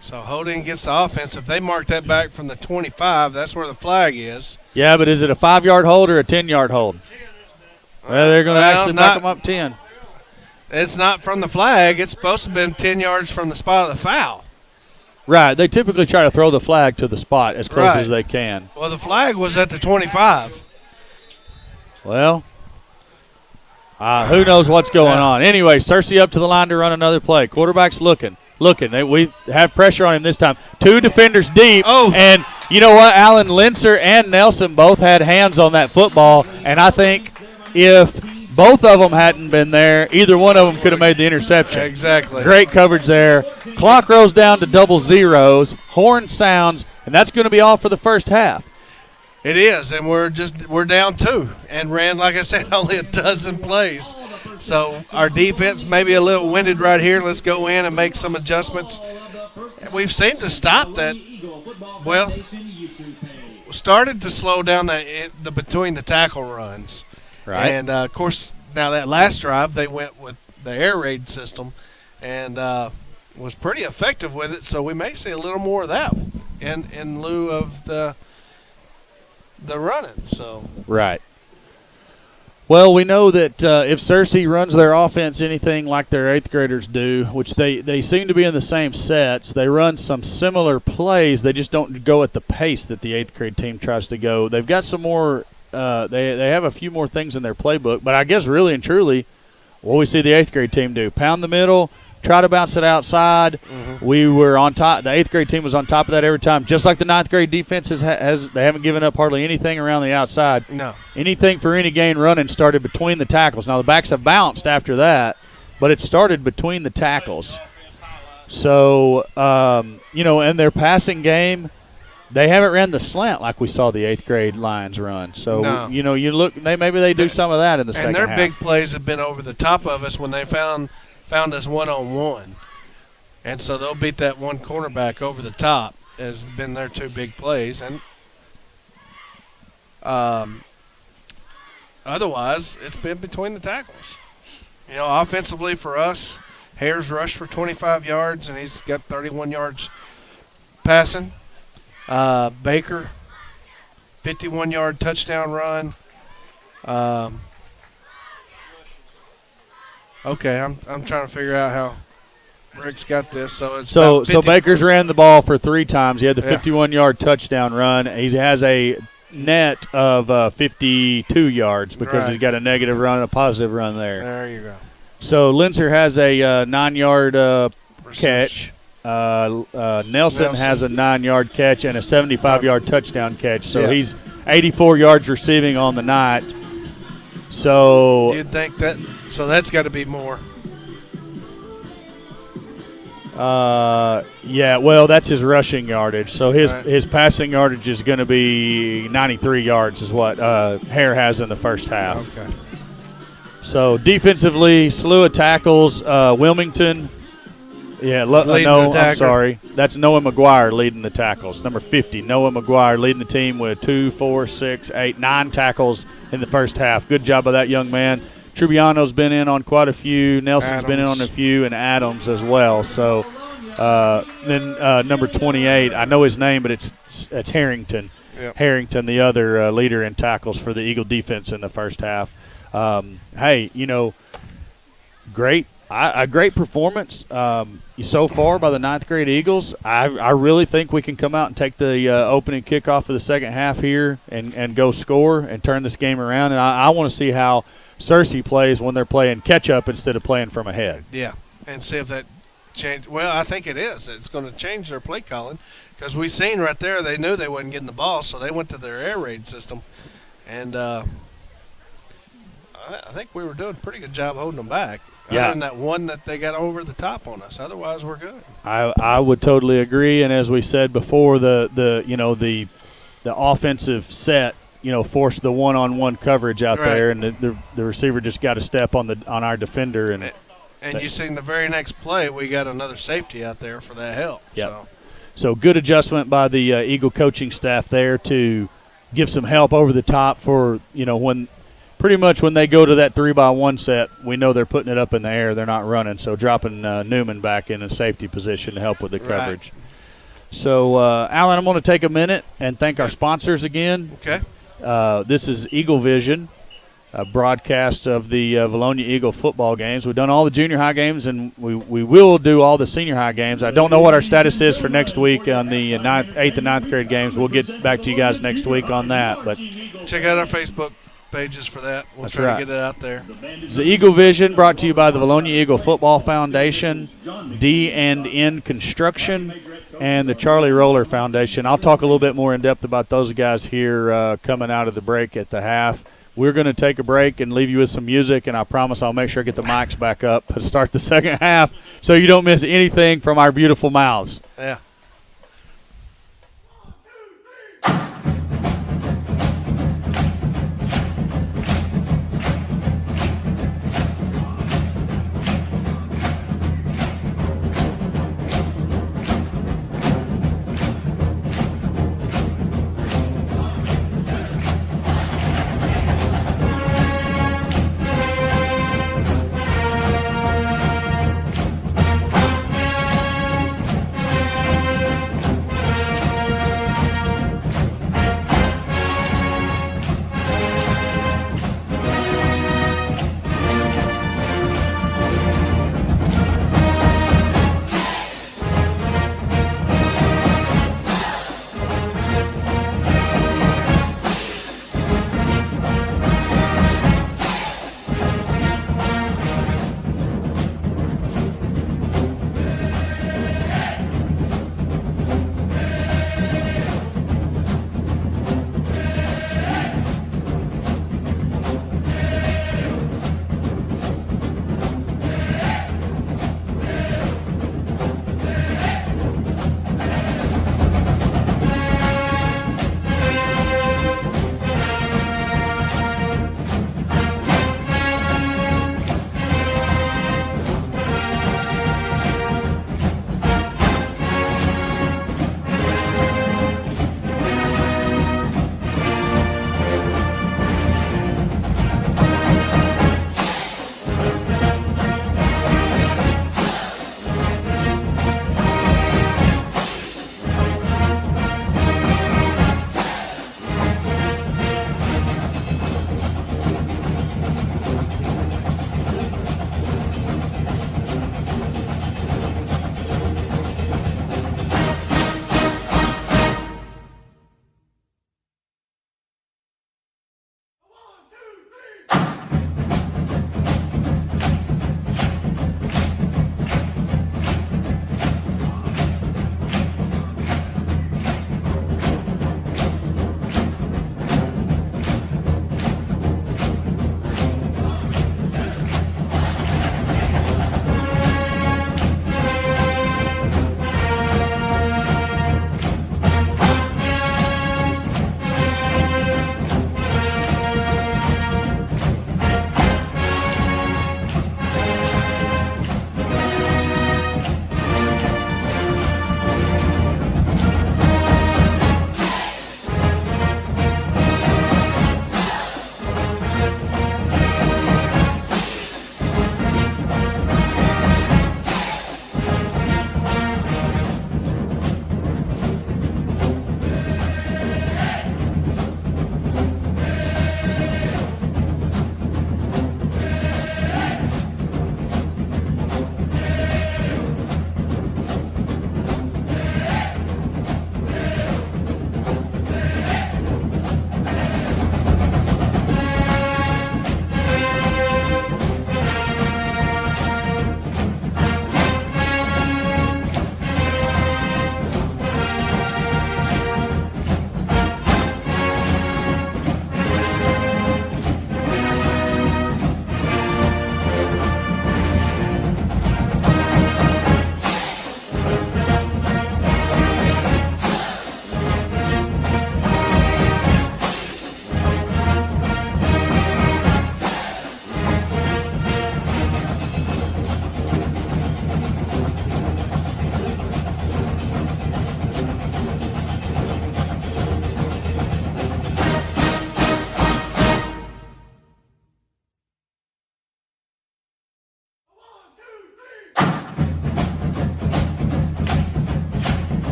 So holding against the offense. If they mark that back from the 25, that's where the flag is. Yeah, but is it a 5-yard hold or a 10-yard hold? Well, they're going to actually knock them up 10. It's not from the flag. It's supposed to have been 10 yards from the spot of the foul. Right. They typically try to throw the flag to the spot as close as they can. Well, the flag was at the 25. Well, who knows what's going on. Anyway, Searcy up to the line to run another play. Quarterback's looking. We have pressure on him this time. Two defenders deep. Oh. And you know what? Alan Linzer and Nelson both had hands on that football. And I think if both of them hadn't been there, either one of them could have made the interception. Exactly. Great coverage there. Clock rolls down to double zeros. Horn sounds. And that's going to be all for the first half. It is, and we're down 2 and ran, like I said, only a dozen plays. So our defense may be a little winded right here. Let's go in and make some adjustments. We've seemed to stop that. Well, started to slow down the between the tackle runs. Right. And, of course, now that last drive they went with the air raid system and was pretty effective with it. So we may see a little more of that in lieu of the running. So right. Well, we know that if Searcy runs their offense anything like their 8th graders do, which they seem to be in the same sets, they run some similar plays. They just don't go at the pace that the 8th grade team tries to go. They've got some more they have a few more things in their playbook, but I guess really and truly what we see the 8th grade team do, pound the middle, try to bounce it outside. Mm-hmm. We were on top. The 8th grade team was on top of that every time, just like the 9th grade defense has they haven't given up hardly anything around the outside. No. Anything for any gain running started between the tackles. Now, the backs have bounced after that, but it started between the tackles. So, in their passing game, they haven't ran the slant like we saw the 8th grade Lions run. So, you look, maybe they do some of that in the second half. And their big plays have been over the top of us when they found us one-on-one. And so they'll beat that one cornerback over the top has been their two big plays. And Otherwise, it's been between the tackles. You know, offensively for us, Hare's rushed for 25 yards, and he's got 31 yards passing. Baker, 51-yard touchdown run. Okay, I'm trying to figure out how Rick's got this. So Baker's ran the ball for 3 times. He had the 51-yard touchdown run. He has a net of 52 yards because he's got a negative run and a positive run there. There you go. So Linzer has a 9-yard catch. Nelson has a 9-yard catch and a 75-yard touchdown catch. So he's 84 yards receiving on the night. So you'd think that. So that's got to be more. Yeah, well, that's his rushing yardage. So his passing yardage is going to be 93 yards is what Hare has in the first half. Okay. So defensively, slew of tackles. Wilmington, I'm sorry. That's Noah McGuire leading the tackles. Number 50, Noah McGuire leading the team with 2, 4, 6, 8, 9 tackles in the first half. Good job by that young man. Trubbiano's been in on quite a few. Nelson's been in on a few, and Adams as well. So then number 28, I know his name, but it's Harrington. Yep. Harrington, the other leader in tackles for the Eagle defense in the first half. Hey, you know, great. A great performance so far by the 9th grade Eagles. I really think we can come out and take the opening kickoff of the second half here and go score and turn this game around. And I want to see how Searcy plays when they're playing catch-up instead of playing from ahead. Yeah, and see if that change. Well, I think it is. It's going to change their play calling because we seen right there they knew they wasn't getting the ball, so they went to their air raid system. And I think we were doing a pretty good job holding them back. Other than that one that they got over the top on us. Otherwise, we're good. I would totally agree. And as we said before, the offensive set, forced the one-on-one coverage out there, and the receiver just got a step on our defender. And you seen the very next play, we got another safety out there for that help. Yep. So good adjustment by the Eagle coaching staff there to give some help over the top for when. Pretty much when they go to that 3-by-1 set, we know they're putting it up in the air. They're not running. So dropping Newman back in a safety position to help with the coverage. So, Alan, I'm going to take a minute and thank our sponsors again. Okay. This is Eagle Vision, a broadcast of the Valonia Eagle football games. We've done all the junior high games, and we will do all the senior high games. I don't know what our status is for next week on the 8th and 9th grade games. We'll get back to you guys next week on that. But check out our Facebook pages for that. We'll try to get it out there. The Eagle Vision brought to you by the Valonia Eagle Football Foundation, D&N Construction, and the Charlie Roller Foundation. I'll talk a little bit more in depth about those guys here coming out of the break at the half. We're going to take a break and leave you with some music, and I promise I'll make sure I get the mics back up to start the second half so you don't miss anything from our beautiful mouths. Yeah.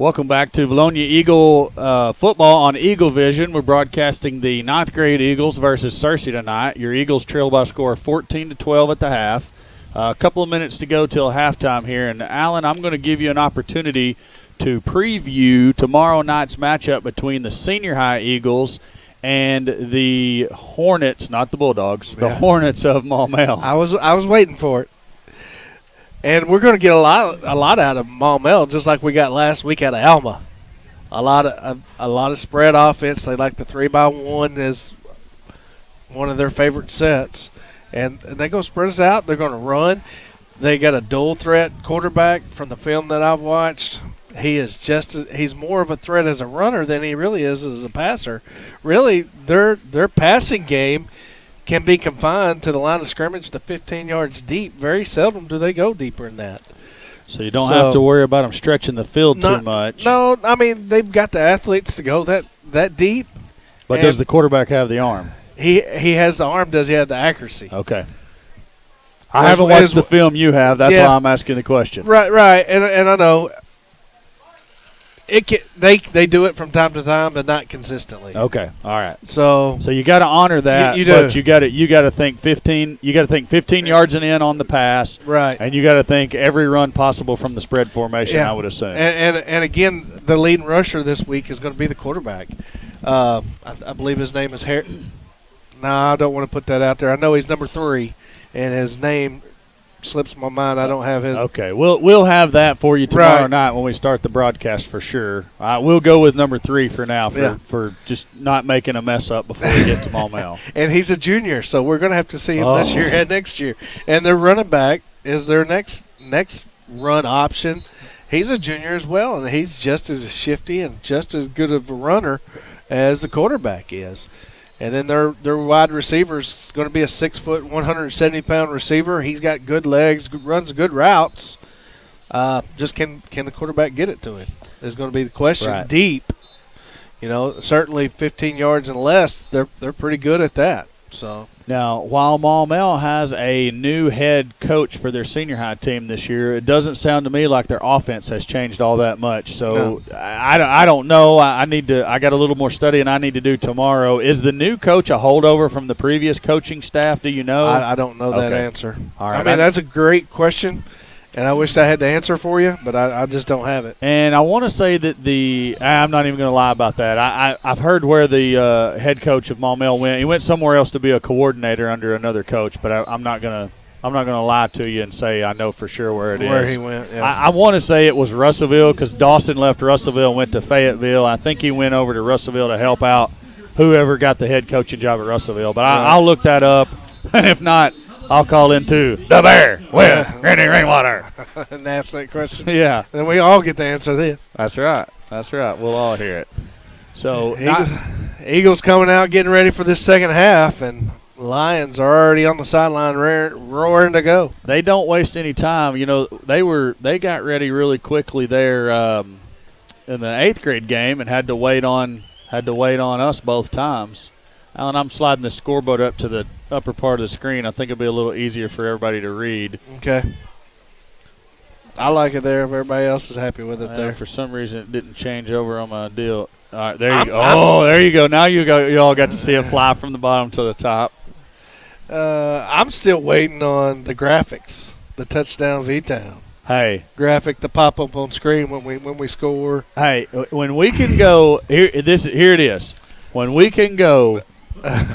Welcome back to Bologna Eagle football on Eagle Vision. We're broadcasting the 9th grade Eagles versus Searcy tonight. Your Eagles trail by a score of 14-12 at the half. A couple of minutes to go till halftime here. And, Alan, I'm going to give you an opportunity to preview tomorrow night's matchup between the senior high Eagles and the Hornets, not the Bulldogs, the Hornets of Maumelle. I was waiting for it. And we're going to get a lot out of Maumelle, just like we got last week out of Alma. A lot of spread offense. They like the 3-by-1 as one of their favorite sets, and they're going to spread us out. They're going to run. They got a dual threat quarterback from the film that I've watched. He's more of a threat as a runner than he really is as a passer. Really, their passing game can be confined to the line of scrimmage to 15 yards deep. Very seldom do they go deeper than that. So you don't have to worry about them stretching the field too much. No, I mean, they've got the athletes to go that deep. But does the quarterback have the arm? He has the arm. Does he have the accuracy? Okay. I haven't watched the film you have. That's why I'm asking the question. Right. And I know they do it from time to time, but not consistently. Okay, all right. So you got to honor that. You do. But you got to think 15. You got to think 15 yards and in on the pass. Right. And you got to think every run possible from the spread formation. I would assume. And again, the leading rusher this week is going to be the quarterback. I believe his name is Harry. No, I don't want to put that out there. I know he's number 3, and his name slips my mind. I don't have his. Okay, we'll have that for you tomorrow night when we start the broadcast for sure. We'll go with number 3 for now for just not making a mess up before we get to Maumelle. And he's a junior, so we're going to have to see him this year and next year. And their running back is their next run option. He's a junior as well, and he's just as shifty and just as good of a runner as the quarterback is. And then their wide receiver is going to be a 6-foot, 170-pound receiver. He's got good legs, runs good routes. Just can the quarterback get it to him is going to be the question. Right. Deep, certainly 15 yards and less, they're pretty good at that. So now, while Maumelle has a new head coach for their senior high team this year, it doesn't sound to me like their offense has changed all that much. So no. I don't know. I got a little more studying I need to do tomorrow. Is the new coach a holdover from the previous coaching staff? Do you know? I don't know that answer. All right. I mean, that's a great question. And I wished I had the answer for you, but I just don't have it. And I want to say that I'm not even going to lie about that. I've heard where the head coach of Maumelle went. He went somewhere else to be a coordinator under another coach, but I'm not going to lie to you and say I know for sure where it is. Where he went, yeah. I want to say it was Russellville because Dawson left Russellville and went to Fayetteville. I think he went over to Russellville to help out whoever got the head coaching job at Russellville. But I'll look that up, and if not, I'll call into the Bear with Randy Rainwater. And ask that question. Yeah. Then we all get the answer then. That's right. We'll all hear it. So Eagles coming out getting ready for this second half, and Lions are already on the sideline roaring to go. They don't waste any time. They got ready really quickly there in the 8th grade game and had to wait on us both times. Alan, I'm sliding the scoreboard up to the upper part of the screen. I think it'll be a little easier for everybody to read. Okay. I like it there if everybody else is happy with it there. For some reason, it didn't change over on my deal. All right, there you go. There you go. Now you all got to see it fly from the bottom to the top. I'm still waiting on the graphics, the touchdown V-Town. Hey, graphic to pop up on screen when we score. Hey, when we can go here it is. When we can go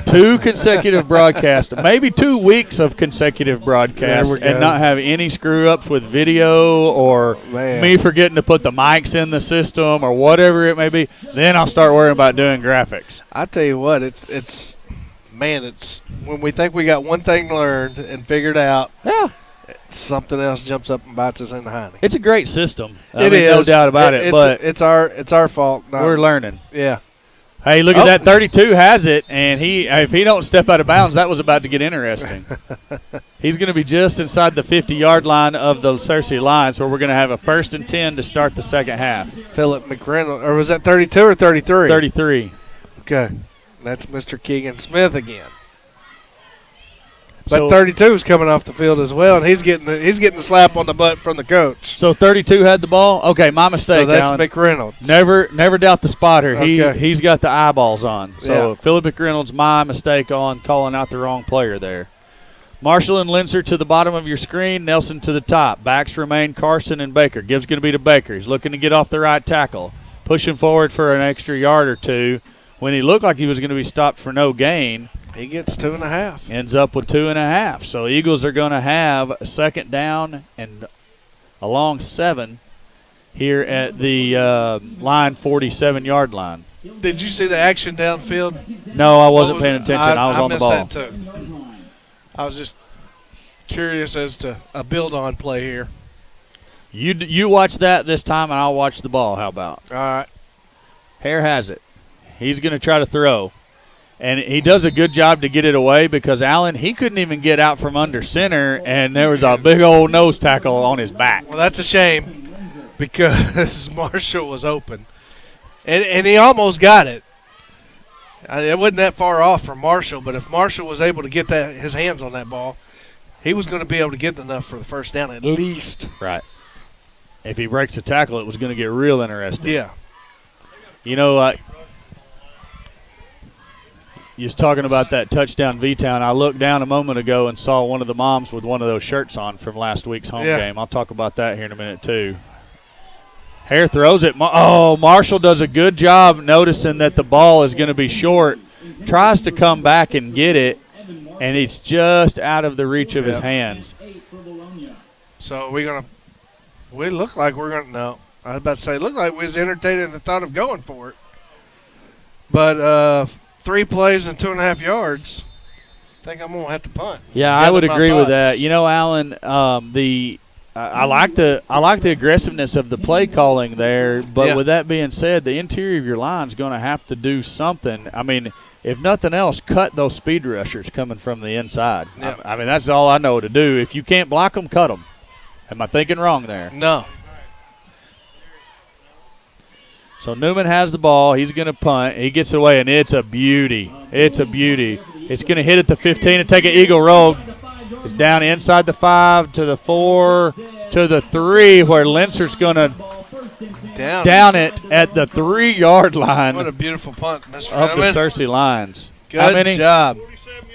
2 consecutive broadcasts, maybe 2 weeks of consecutive broadcasts, and not have any screw-ups with video or me forgetting to put the mics in the system or whatever it may be, then I'll start worrying about doing graphics. I tell you what, it's when we think we got one thing learned and figured out, something else jumps up and bites us in the hiney. It's a great system. It is. No doubt about it. But it's our fault. We're learning. Yeah. Hey, look at that. 32 has it, and if he don't step out of bounds, that was about to get interesting. He's going to be just inside the 50-yard line of the Searcy Lions, where we're going to have a 1st and 10 to start the second half. Philip McReynolds, or was that 32 or 33? 33. Okay. That's Mr. Keegan Smith again. But 32 is coming off the field as well, and he's getting the slap on the butt from the coach. So 32 had the ball? Okay, my mistake, So that's Alan. McReynolds. Never doubt the spotter. Okay. He's got the eyeballs on. So Yeah. Philip McReynolds, my mistake on calling out the wrong player there. Marshall and Linser to the bottom of your screen. Nelson to the top. Backs remain Carson and Baker. Gibbs going to be to Baker. He's looking to get off the right tackle. Pushing forward for an extra yard or two. When he looked like he was going to be stopped for no gain, He gets 2.5. ends up with 2.5. So Eagles are going to have a second down and a long 7 here at the line 47-yard line. Did you see the action downfield? No, I wasn't paying attention. I was on the missed ball. that too. I was just curious as to a build-on play here. You watch that this time, and I'll watch the ball. How about? All right. Hare has it. He's going to try to throw. And he does a good job to get it away because Allen, he couldn't even get out from under center, and there was a big old nose tackle on his back. Well, that's a shame because Marshall was open. And he almost got it. It wasn't that far off from Marshall, but if Marshall was able to get his hands on that ball, he was going to be able to get enough for the first down at least. Right. If he breaks the tackle, it was going to get real interesting. Yeah. You know, you was talking about that touchdown V-Town. I looked down a moment ago and saw one of the moms with one of those shirts on from last week's home game. I'll talk about that here in a minute, too. Hare throws it. Marshall does a good job noticing that the ball is going to be short. Tries to come back and get it, and it's just out of the reach of his hands. So we look like we're going to – no. I was about to say, look like we was entertaining the thought of going for it. But 3 plays and 2.5 yards, I think I'm going to have to punt. Yeah, I would agree with that. You know, Alan, I like the aggressiveness of the play calling there, but with that being said, the interior of your line is going to have to do something. I mean, if nothing else, cut those speed rushers coming from the inside. Yep. I mean, that's all I know to do. If you can't block them, cut them. Am I thinking wrong there? No. So Newman has the ball. He's going to punt. He gets it away, and it's a beauty. It's a beauty. It's going to hit at the 15 and take an eagle roll. It's down inside the 5 to the 4 to the 3 where Linser's going to down it at the 3-yard line. What a beautiful punt, Mr. Of Newman. the Searcy lines. Good job.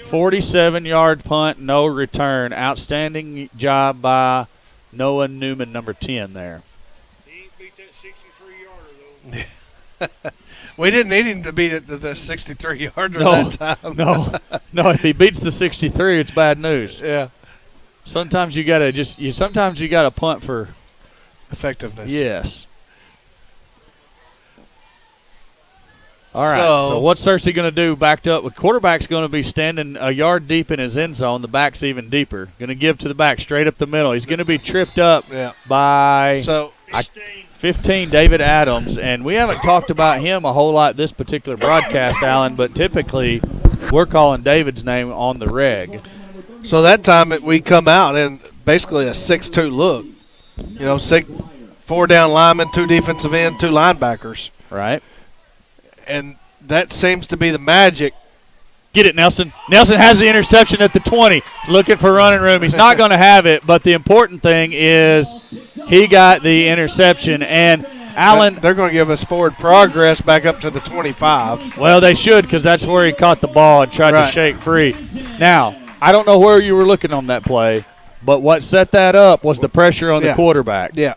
47-yard punt, no return. Outstanding job by Noah Newman, number 10 there. We didn't need him to beat it to the 63-yarder that time. No. If he beats the 63, it's bad news. Yeah. Sometimes you gotta punt for effectiveness. Yes. All right. So what's Searcy going to do? Backed up. The quarterback's going to be standing a yard deep in his end zone. The back's even deeper. Going to give to the back straight up the middle. He's going to be tripped up by 15, David Adams. And we haven't talked about him a whole lot this particular broadcast, Alan, but typically we're calling David's name on the reg. So that time we come out in basically a 6-2 look. You know, 4 down linemen, 2 defensive end, 2 linebackers. Right. And that seems to be the magic. Get it, Nelson. Nelson has the interception at the 20, looking for running room. He's not going to have it, but the important thing is he got the interception. And Allen, they're going to give us forward progress back up to the 25. Well, they should, because that's where he caught the ball and tried to shake free. Now, I don't know where you were looking on that play, but what set that up was the pressure on the quarterback. Yeah.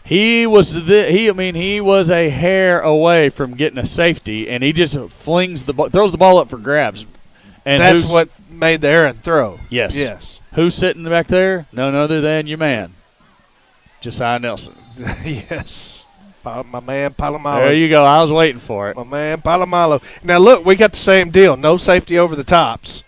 He was a hair away from getting a safety, and he just throws the ball up for grabs. And that's what made the errant throw. Yes. Yes. Who's sitting back there? None other than your man, Josiah Nelson. Yes. My man Palomalo. There you go. I was waiting for it. My man Palomalo. Now, look, we got the same deal. No safety over the tops.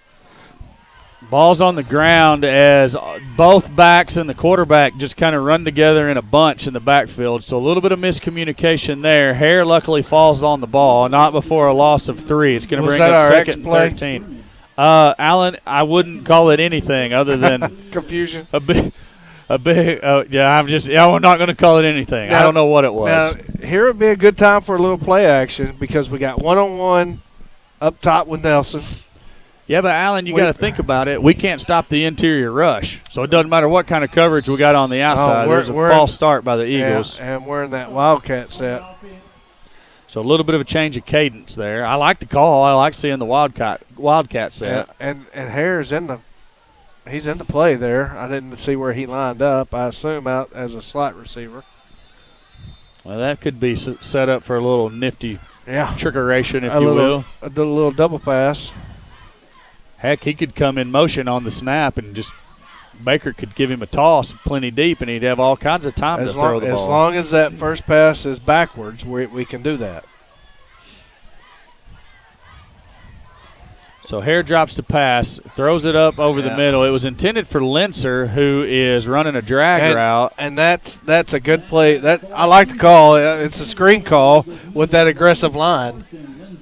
Ball's on the ground as both backs and the quarterback just kind of run together in a bunch in the backfield. So a little bit of miscommunication there. Hare luckily falls on the ball, not before a loss of 3. It's going to bring up second and 13. Allen, I wouldn't call it anything other than confusion. I'm not going to call it anything. I don't know what it was. Now, here would be a good time for a little play action because we got one-on-one up top with Nelson. Yeah, but Alan, you got to think about it. We can't stop the interior rush, so it doesn't matter what kind of coverage we got on the outside. There's a false start by the Eagles. Yeah, and we're in that Wildcat set. So a little bit of a change of cadence there. I like the call. I like seeing the Wildcat set. Yeah, and Hare's he's in the play there. I didn't see where he lined up. I assume out as a slot receiver. Well, that could be set up for a little nifty trickeration, if you will. A little double pass. Heck, he could come in motion on the snap and just Baker could give him a toss plenty deep, and he'd have all kinds of time to throw the ball. As long as that first pass is backwards, we can do that. So Hare drops the pass, throws it up over the middle. It was intended for Linser, who is running a drag route. And that's a good play. That I like the call. It's a screen call with that aggressive line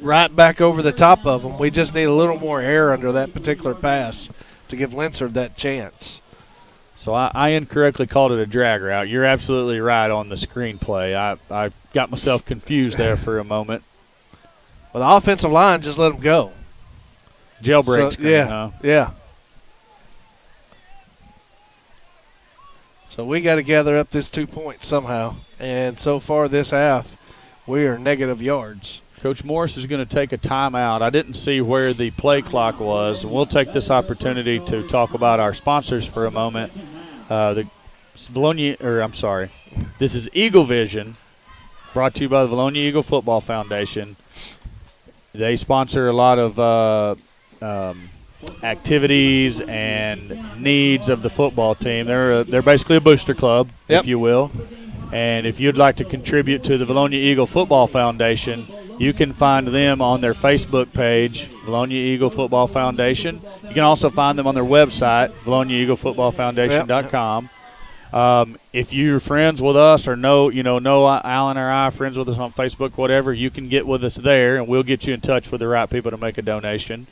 right back over the top of them. We just need a little more air under that particular pass to give Linser that chance. So I incorrectly called it a drag route. You're absolutely right on the screen play. I got myself confused there for a moment. Well, the offensive line just let them go. Jailbreak screen, huh? Yeah. So we got to gather up this 2 points somehow. And so far this half, we are negative yards. Coach Morris is going to take a timeout. I didn't see where the play clock was. We'll take this opportunity to talk about our sponsors for a moment. This is Eagle Vision, brought to you by the Bologna Eagle Football Foundation. They sponsor a lot of activities and needs of the football team. They're basically a booster club, if you will. And if you'd like to contribute to the Bologna Eagle Football Foundation, you can find them on their Facebook page, Bologna Eagle Football Foundation. You can also find them on their website, BolognaEagleFootballFoundation.com. If you're friends with us or know Alan or I, friends with us on Facebook, whatever, you can get with us there, and we'll get you in touch with the right people to make a donation.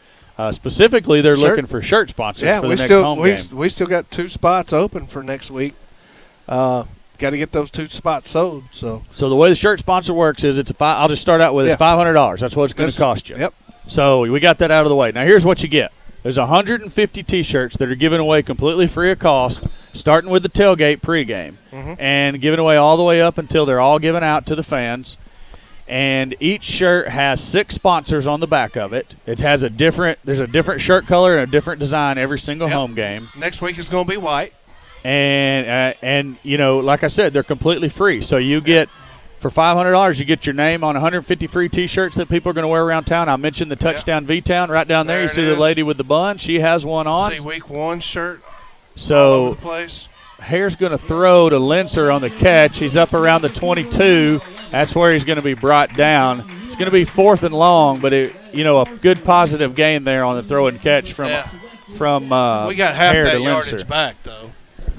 Specifically, they're looking for shirt sponsors for the next home game. We still got 2 spots open for next week. Got to get those 2 spots sold. So the way the shirt sponsor works is I'll just start out with it's $500. That's what it's going to cost you. Yep. So we got that out of the way. Now here's what you get. There's 150 T-shirts that are given away completely free of cost, starting with the tailgate pregame, and given away all the way up until they're all given out to the fans. And each shirt has 6 sponsors on the back of it. There's a different shirt color and a different design every single home game. Next week is going to be white. And like I said, they're completely free. So you get, for $500, you get your name on 150 free T-shirts that people are going to wear around town. I mentioned the Touchdown V-Town right down there. You see the lady with the bun. She has one on. See week 1 shirt all over the place. Hare's going to throw to Linser on the catch. He's up around the 22. That's where he's going to be brought down. It's going to be 4th and long, but a good positive gain there on the throw and catch from we got half Hare that to yardage Linser. back though.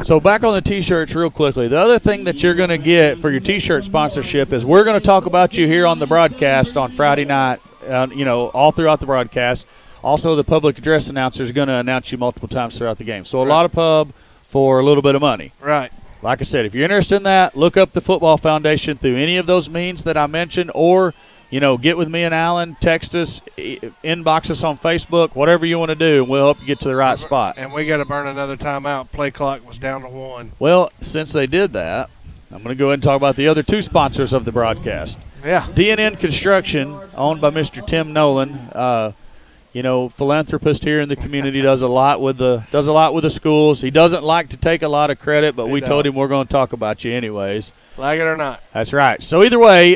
So back on the T-shirts real quickly. The other thing that you're going to get for your T-shirt sponsorship is we're going to talk about you here on the broadcast on Friday night, all throughout the broadcast. Also, the public address announcer is going to announce you multiple times throughout the game. So a lot of pub for a little bit of money. Right. Like I said, if you're interested in that, look up the Football Foundation through any of those means that I mentioned, or, get with me and Alan, text us, inbox us on Facebook, whatever you want to do, and we'll help you get to the right spot. And we got to burn another timeout. Play clock was down to 1. Well, since they did that, I'm going to go ahead and talk about the other 2 sponsors of the broadcast. Yeah. DNN Construction, owned by Mr. Tim Nolan, philanthropist here in the community, does a lot with the schools. He doesn't like to take a lot of credit, but we told him we're going to talk about you anyways. Like it or not. That's right. So either way,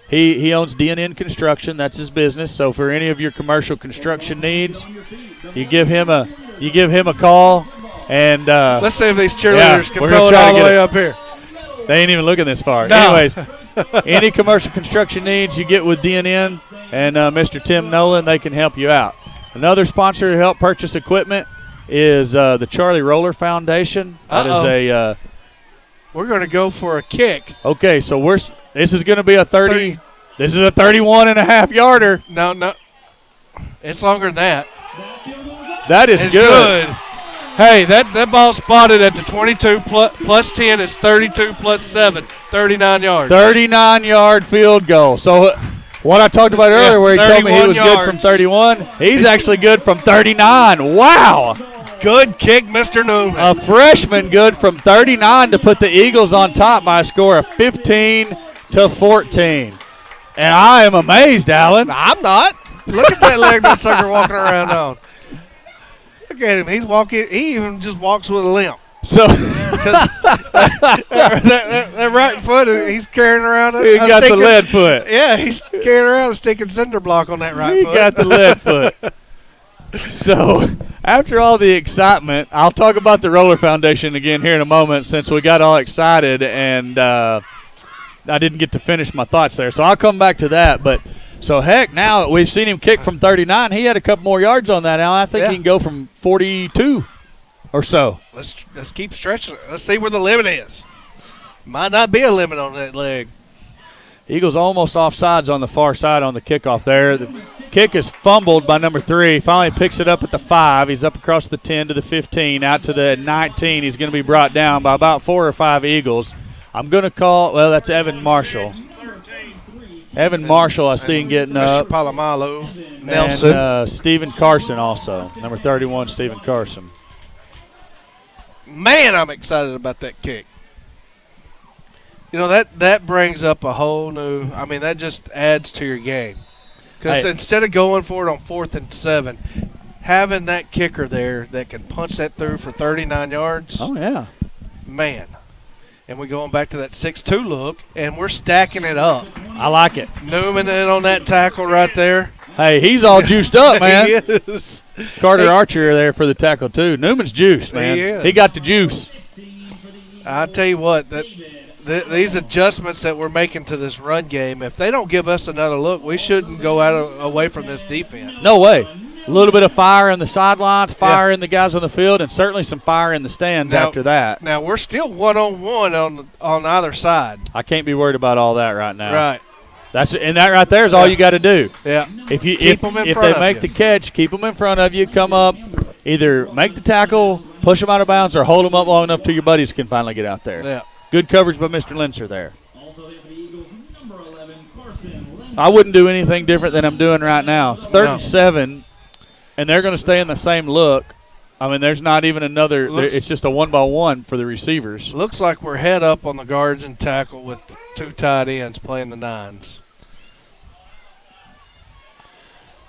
he owns DNN Construction. That's his business. So for any of your commercial construction needs, you give him a call. And let's see if these cheerleaders can throw it all the way up here. They ain't even looking this far. No. Anyways, any commercial construction needs you get with DNN and Mr. Tim Nolan, they can help you out. Another sponsor to help purchase equipment is the Charlie Roller Foundation. That is we're going to go for a kick. Okay, so this is going to be a 30. This is a 31.5 yarder. No. It's longer than that. That is good. Hey, that ball spotted at the 22 plus 10 is 32 plus 7, 39 yards. 39-yard field goal. So What I talked about earlier where he told me he was yards. good from 31, he's actually good from 39. Wow. Good kick, Mr. Newman. A freshman good from 39 to put the Eagles on top by a score of 15-14. And I am amazed, Alan. I'm not. Look at that leg that sucker walking around on. Look at him. He's walking. He even just walks with a limp. So that right foot, he's carrying around. He got the lead foot. Yeah, he's carrying around a sticking cinder block on that right foot. He got the lead foot. So after all the excitement, I'll talk about the Roller Foundation again here in a moment since we got all excited and I didn't get to finish my thoughts there. So I'll come back to that. But so heck, now we've seen him kick from 39. He had a couple more yards on that, Alan. I think he can go from 42 or so. Let's keep stretching it. Let's see where the limit is. Might not be a limit on that leg. Eagles almost offsides on the far side on the kickoff there. The kick is fumbled by number 3. Finally picks it up at the 5. He's up across the 10 to the 15, out to the 19. He's going to be brought down by about 4 or 5 Eagles. I'm going to call, well, that's Evan Marshall. Evan Marshall, I see him getting up. Mr. Palomalo, Nelson. And Stephen Carson also, number 31, Stephen Carson. Man, I'm excited about that kick. You know, that brings up a whole new, I mean, that just adds to your game. Because instead of going for it on 4th and 7, having that kicker there that can punch that through for 39 yards. Oh, yeah. Man. And we're going back to that 6-2 look, and we're stacking it up. I like it. Newman in on that tackle right there. Hey, he's all juiced up, man. He is. Carter Archer there for the tackle, too. Newman's juiced, man. He is. He got the juice. I tell you what, these adjustments that we're making to this run game, if they don't give us another look, we shouldn't go away from this defense. No way. A little bit of fire in the sidelines, fire in the guys on the field, and certainly some fire in the stands after that. Now, we're still one-on-one on either side. I can't be worried about all that right now. Right. And that right there is all you got to do. Yeah. If they front make the catch, keep them in front of you, come up, either make the tackle, push them out of bounds, or hold them up long enough till your buddies can finally get out there. Yeah. Good coverage by Mr. Linser there. I wouldn't do anything different than I'm doing right now. It's 3rd and 7, and they're going to stay in the same look. I mean, there's not even another. It's just a 1-by-1 for the receivers. Looks like we're head up on the guards and tackle with 2 tight ends playing the 9s.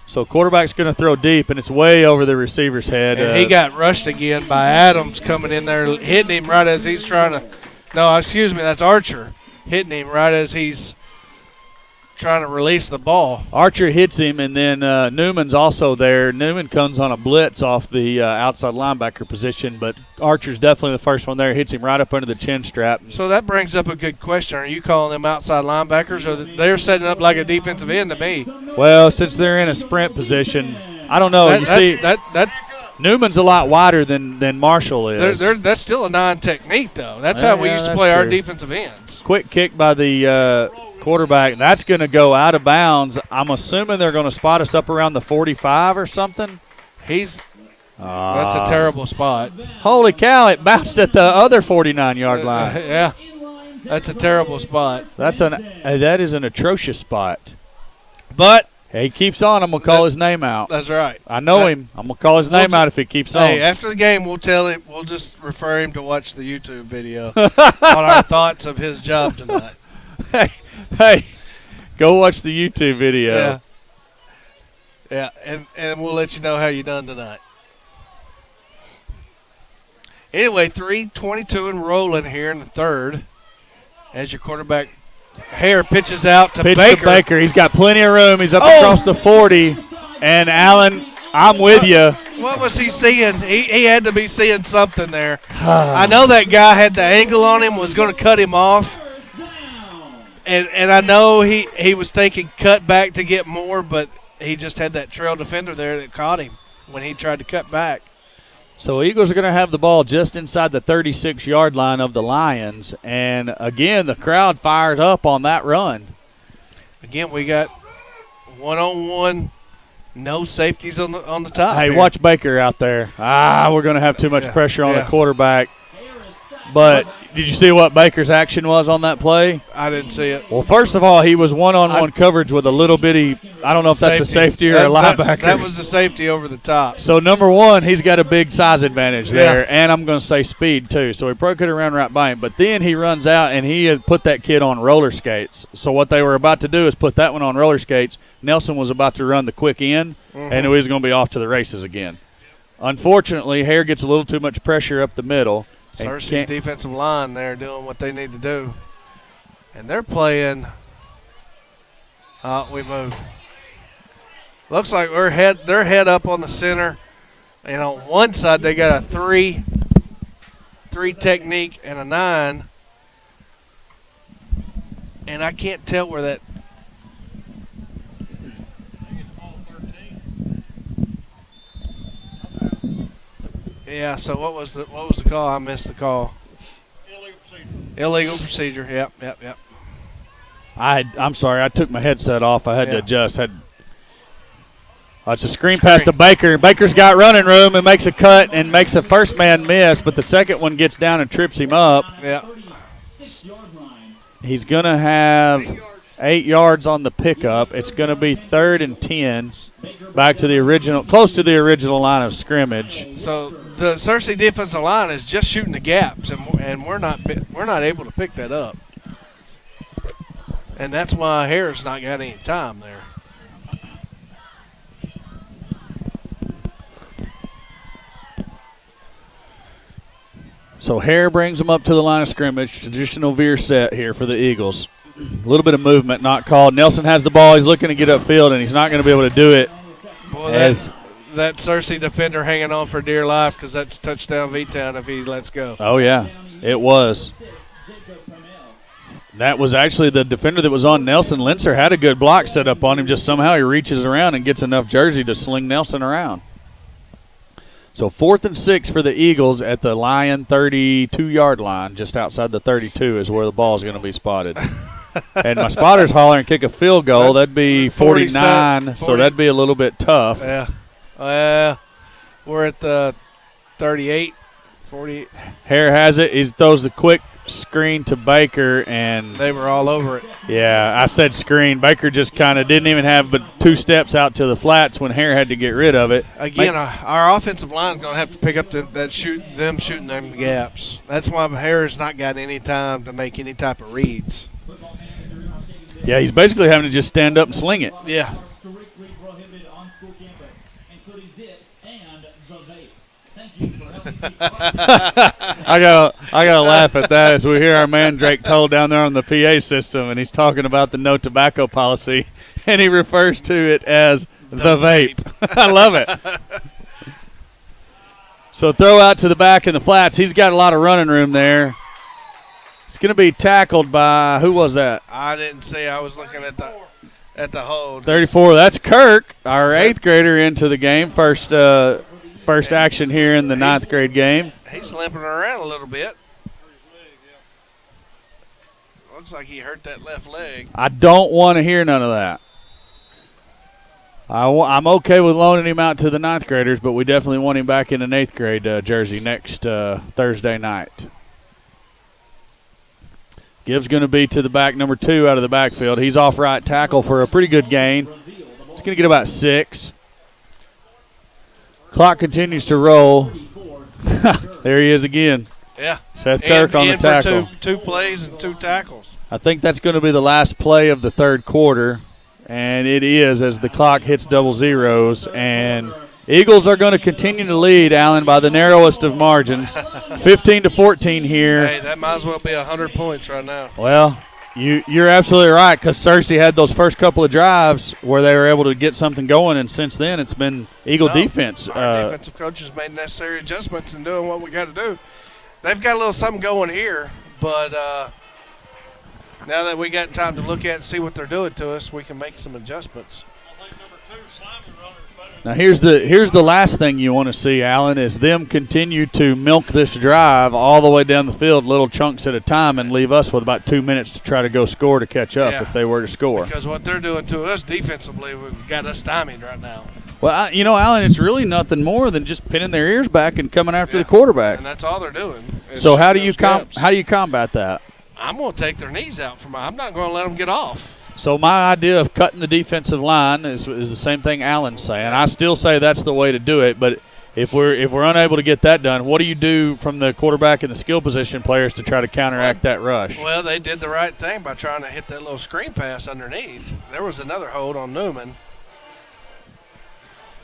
So quarterback's going to throw deep, and it's way over the receiver's head. And he got rushed again by Adams coming in there, hitting him right as he's trying to – no, excuse me, that's Archer hitting him right as he's trying to release the ball. Archer hits him, and then Newman's also there. Newman comes on a blitz off the outside linebacker position, but Archer's definitely the first one there. Hits him right up under the chin strap. So that brings up a good question. Are you calling them outside linebackers, or they're setting up like a defensive end to me? Well, since they're in a sprint position, I don't know. Newman's a lot wider than Marshall is. That's still a 9 technique, though. That's how we used to play our defensive ends. Quick kick by the quarterback. That's going to go out of bounds. I'm assuming they're going to spot us up around the 45 or something. That's a terrible spot. Holy cow, it bounced at the other 49-yard line. Yeah, that's a terrible spot. That is an atrocious spot. But he keeps on. I'm going to call his name out. That's right. I know him. I'm going to call his name out if he keeps on. Hey, after the game, we'll tell him. We'll just refer him to watch the YouTube video on our thoughts of his job tonight. Hey, go watch the YouTube video. Yeah, and we'll let you know how you done tonight. Anyway, 3:22 and rolling here in the 3rd. As your quarterback, Hare pitches out to Baker. He's got plenty of room. He's up across the 40. And, Allen, I'm with you. What was he seeing? He had to be seeing something there. I know that guy had the angle on him, was going to cut him off. And I know he was thinking cut back to get more, but he just had that trail defender there that caught him when he tried to cut back. So Eagles are going to have the ball just inside the 36-yard line of the Lions. And, again, the crowd fires up on that run. Again, we got one-on-one, no safeties on the top. Hey, here. Watch Baker out there. We're going to have too much pressure on the quarterback. But did you see what Baker's action was on that play? I didn't see it. Well, first of all, he was one-on-one coverage with a little bitty, I don't know if that's a safety or a linebacker. That was the safety over the top. So, number one, he's got a big size advantage there, and I'm going to say speed, too. So, he probably could have run right by him. But then he runs out, and he had put that kid on roller skates. So, what they were about to do is put that one on roller skates. Nelson was about to run the quick in, and he was going to be off to the races again. Unfortunately, Hare gets a little too much pressure up the middle. Searcy's defensive line there doing what they need to do. And they're playing. We moved. Looks like they're head up on the center. And on one side they got a three technique and a 9. And I can't tell where that. Yeah, so what was the call? I missed the call. Illegal procedure. Yep. I'm sorry, I took my headset off. I had to adjust. It's a screen pass to Baker. Baker's got running room and makes a cut and makes a first man miss, but the second one gets down and trips him up. Yeah. He's going to have 8 yards on the pickup. It's going to be 3rd and 10, back to the original, close to the original line of scrimmage. So the Searcy defensive line is just shooting the gaps, and we're not able to pick that up, and that's why Hare's not got any time there. So Hare brings them up to the line of scrimmage. Traditional veer set here for the Eagles. A little bit of movement not called. Nelson has the ball. He's looking to get upfield, and he's not going to be able to do it. Boy, that Searcy defender hanging on for dear life because that's touchdown V-Town if he lets go. Oh, yeah, it was. That was actually the defender that was on Nelson. Linser had a good block set up on him. Just somehow he reaches around and gets enough jersey to sling Nelson around. So 4th and 6 for the Eagles at the Lion 32-yard line. Just outside the 32 is where the ball is going to be spotted. And my spotter's hollering kick a field goal. That'd be 49, so that'd be a little bit tough. Yeah. We're at the 38, 48. Hare has it. He throws the quick screen to Baker, and they were all over it. Yeah, I said screen. Baker just kind of didn't even have but 2 steps out to the flats when Hare had to get rid of it. Again, our offensive line is going to have to pick up them shooting them gaps. That's why Hare's not got any time to make any type of reads. Yeah, he's basically having to just stand up and sling it. Yeah. I gotta laugh at that as we hear our man Drake Toll down there on the PA system, and he's talking about the no tobacco policy, and he refers to it as the vape. I love it. So throw out to the back in the flats. He's got a lot of running room there. He's going to be tackled by, who was that? I didn't see. I was looking at the hold. 34. That's Kirk, our 8th grader into the game. First action here in the 9th grade game. He's limping around a little bit. Looks like he hurt that left leg. I don't want to hear none of that. I'm okay with loaning him out to the 9th graders, but we definitely want him back in an 8th grade jersey next Thursday night. Gibbs going to be to the back, number 2 out of the backfield. He's off right tackle for a pretty good gain. He's going to get about 6. Clock continues to roll. There he is again. Yeah. Seth Kirk on the tackle. For two plays and 2 tackles. I think that's going to be the last play of the 3rd quarter, and it is as the clock hits double zeros. And Eagles are going to continue to lead, Allen, by the narrowest of margins, 15-14 here. Hey, that might as well be 100 points right now. Well, you're absolutely right, because Searcy had those first couple of drives where they were able to get something going, and since then it's been Eagle defense. Our defensive coaches made necessary adjustments in doing what we got to do. They've got a little something going here, but now that we got time to look at and see what they're doing to us, we can make some adjustments. Now here's the last thing you want to see, Allen, is them continue to milk this drive all the way down the field, little chunks at a time, and leave us with about 2 minutes to try to go score to catch up if they were to score. Because what they're doing to us defensively, we've got us stymied right now. Well, Alan, it's really nothing more than just pinning their ears back and coming after the quarterback. And that's all they're doing. So how do you combat that? I'm going to take their knees out from. I'm not going to let them get off. So my idea of cutting the defensive line is the same thing Alan's saying. I still say that's the way to do it, but if we're unable to get that done, what do you do from the quarterback and the skill position players to try to counteract that rush? Well, they did the right thing by trying to hit that little screen pass underneath. There was another hold on Newman.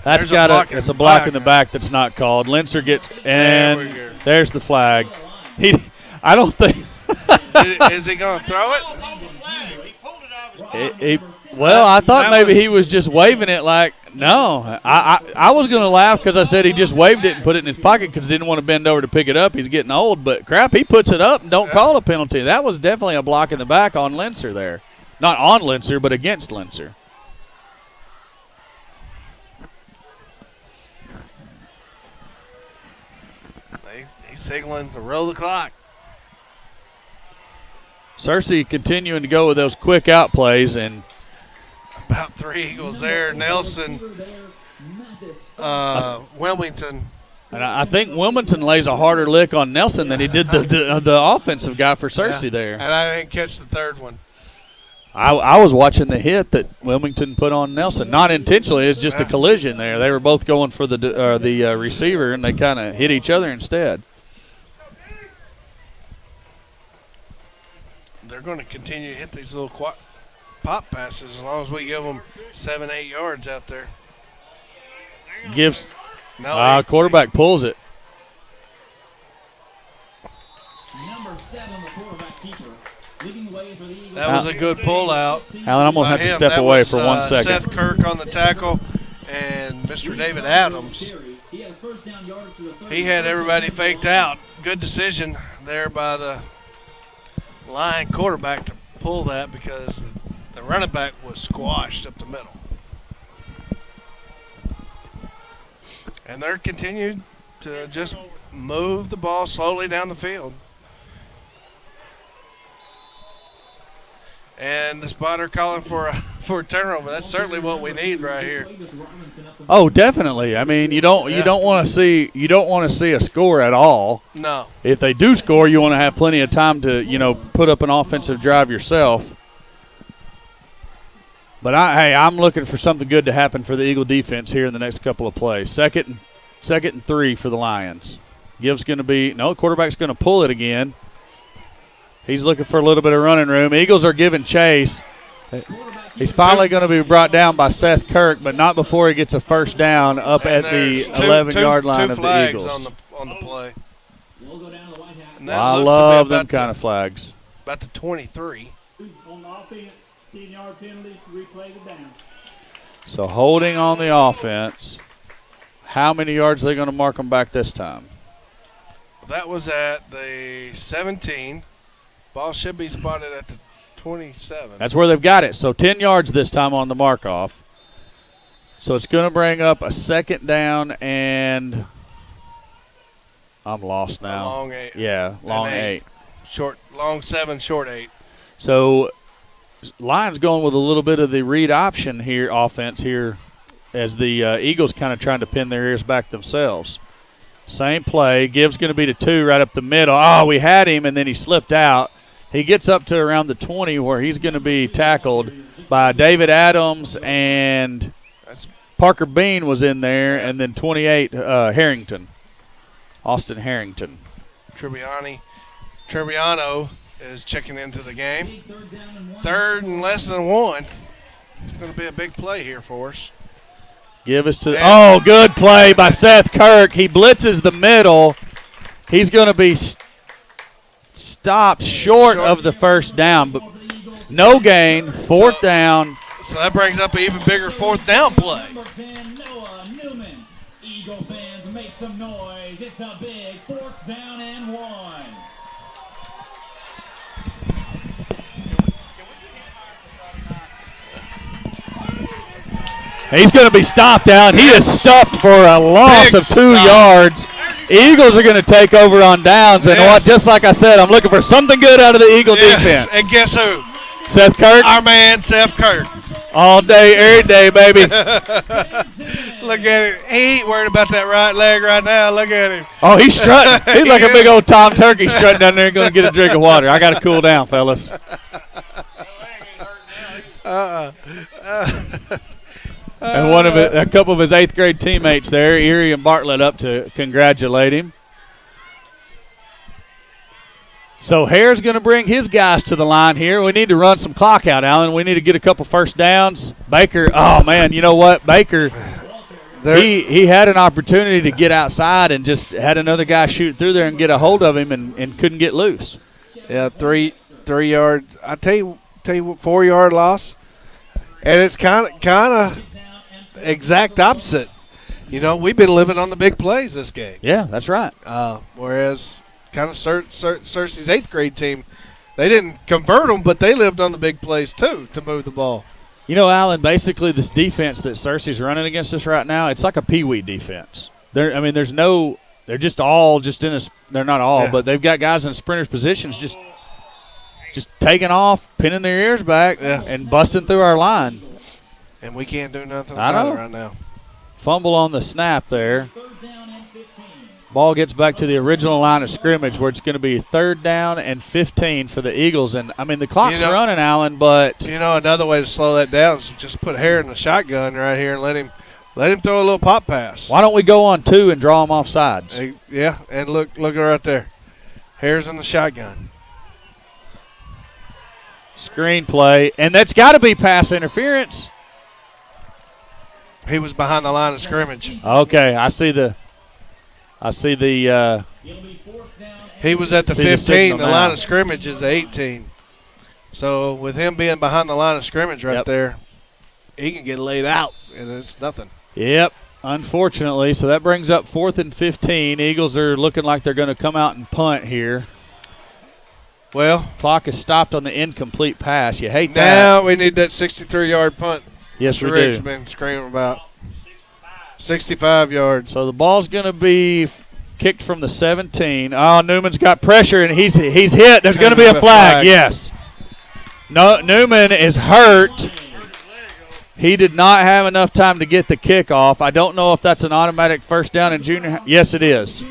It's a block in the back that's not called. Linser gets and there's the flag. I don't think. Is he going to throw it? I thought maybe he was just waving it like, no. I was going to laugh because I said he just waved it and put it in his pocket because he didn't want to bend over to pick it up. He's getting old, but crap, he puts it up and don't call a penalty. That was definitely a block in the back on Linser there. Not on Linser, but against Linser. He's signaling to roll the clock. Cersei continuing to go with those quick out plays, and about 3 Eagles there. Nelson, Wilmington. And I think Wilmington lays a harder lick on Nelson than he did the offensive guy for Cersei there. And I didn't catch the third one. I was watching the hit that Wilmington put on Nelson. Not intentionally, it's just a collision there. They were both going for the receiver, and they kind of hit each other instead. They're going to continue to hit these little pop passes as long as we give them 7-8 yards out there. Quarterback pulls it. Number 7, the quarterback keeper. Leading the way for the Eagles. That was a good pull out. Alan, I'm going to have to step away for 1 second. Seth Kirk on the tackle and Mr. David Adams. He had everybody faked out. Good decision there by the line quarterback to pull that because the running back was squashed up the middle. And they're continued to just move the ball slowly down the field. And the spotter calling for a turnover. That's certainly what we need right here. Oh, definitely. I mean, you don't want to see a score at all. No. If they do score, you want to have plenty of time to put up an offensive drive yourself. But I'm looking for something good to happen for the Eagle defense here in the next couple of plays. Second and 3 for the Lions. Quarterback's going to pull it again. He's looking for a little bit of running room. Eagles are giving chase. He's finally going to be brought down by Seth Kirk, but not before he gets a first down up at the 11-yard line of the Eagles. On the play. I love them kind of flags. About the 23. On the offense, 10-yard penalty, replay the down. So holding on the offense. How many yards are they going to mark them back this time? That was at the 17. Ball should be spotted at the 27. That's where they've got it. So 10 yards this time on the mark-off. So it's going to bring up a second down, and I'm lost now. Long 8. Yeah, long 8. Long 7, short 8. So Lions going with a little bit of the read option here, offense here, as the Eagles kind of trying to pin their ears back themselves. Same play. Gibbs going to be to 2 right up the middle. Oh, we had him, and then he slipped out. He gets up to around the 20 where he's going to be tackled by David Adams, and Parker Bean was in there, and then 28, Harrington, Austin Harrington. Trebbiano is checking into the game. Third and less than 1. It's going to be a big play here for us. Good play by Seth Kirk. He blitzes the middle. He's going to be stopped short of the first down, but no gain, fourth down. So that brings up an even bigger fourth down play. Number 10, Noah Newman. Eagle fans, make some noise. It's a big 4th down and 1. He's going to be stopped out. He is stuffed for a loss of 2 yards. Eagles are going to take over on downs. And just like I said, I'm looking for something good out of the Eagle defense. And guess who? Seth Kirk. Our man, Seth Kirk. All day, every day, baby. Look at him. He ain't worried about that right leg right now. Look at him. Oh, he's strutting. He's like a big old Tom Turkey strutting down there and going to get a drink of water. I got to cool down, fellas. And a couple of his 8th grade teammates there, Erie and Bartlett, up to congratulate him. So Hare's going to bring his guys to the line here. We need to run some clock out, Allen. We need to get a couple first downs. Baker, oh, man, you know what? Baker, he had an opportunity to get outside and just had another guy shoot through there and get a hold of him and couldn't get loose. Yeah, 3 yard. I tell you, 4-yard loss. And it's kind of exact opposite. You know, we've been living on the big plays this game. Yeah, that's right. Whereas kind of Searcy's 8th grade team, they didn't convert them, but they lived on the big plays too to move the ball. You know, Allen, basically this defense that Searcy's running against us right now, it's like a peewee defense. They're just all in a – they're not all, but they've got guys in sprinters positions just taking off, pinning their ears back, and busting through our line. And we can't do nothing about it right now. Fumble on the snap there. Ball gets back to the original line of scrimmage where it's going to be 3rd down and 15 for the Eagles. And, I mean, the clock's running, Allen, but – You know, another way to slow that down is just put Hare in the shotgun right here and let him throw a little pop pass. Why don't we go on 2 and draw them off sides? Yeah, and look right there. Hare's in the shotgun. Screen play, and that's got to be pass interference. He was behind the line of scrimmage. Okay, I see the he was at the 15. The line of scrimmage is the 18. So with him being behind the line of scrimmage right there, he can get laid out, and it's nothing. Yep, unfortunately. So that brings up 4th and 15. Eagles are looking like they're going to come out and punt here. Well, clock is stopped on the incomplete pass. You hate that. Now we need that 63-yard punt. Yes, we do. Rick's been screaming about 65 yards. So the ball's going to be kicked from the 17. Oh, Newman's got pressure, and he's hit. There's going to be a flag. Yes. No, Newman is hurt. He did not have enough time to get the kickoff. I don't know if that's an automatic first down in junior. Yes, it is.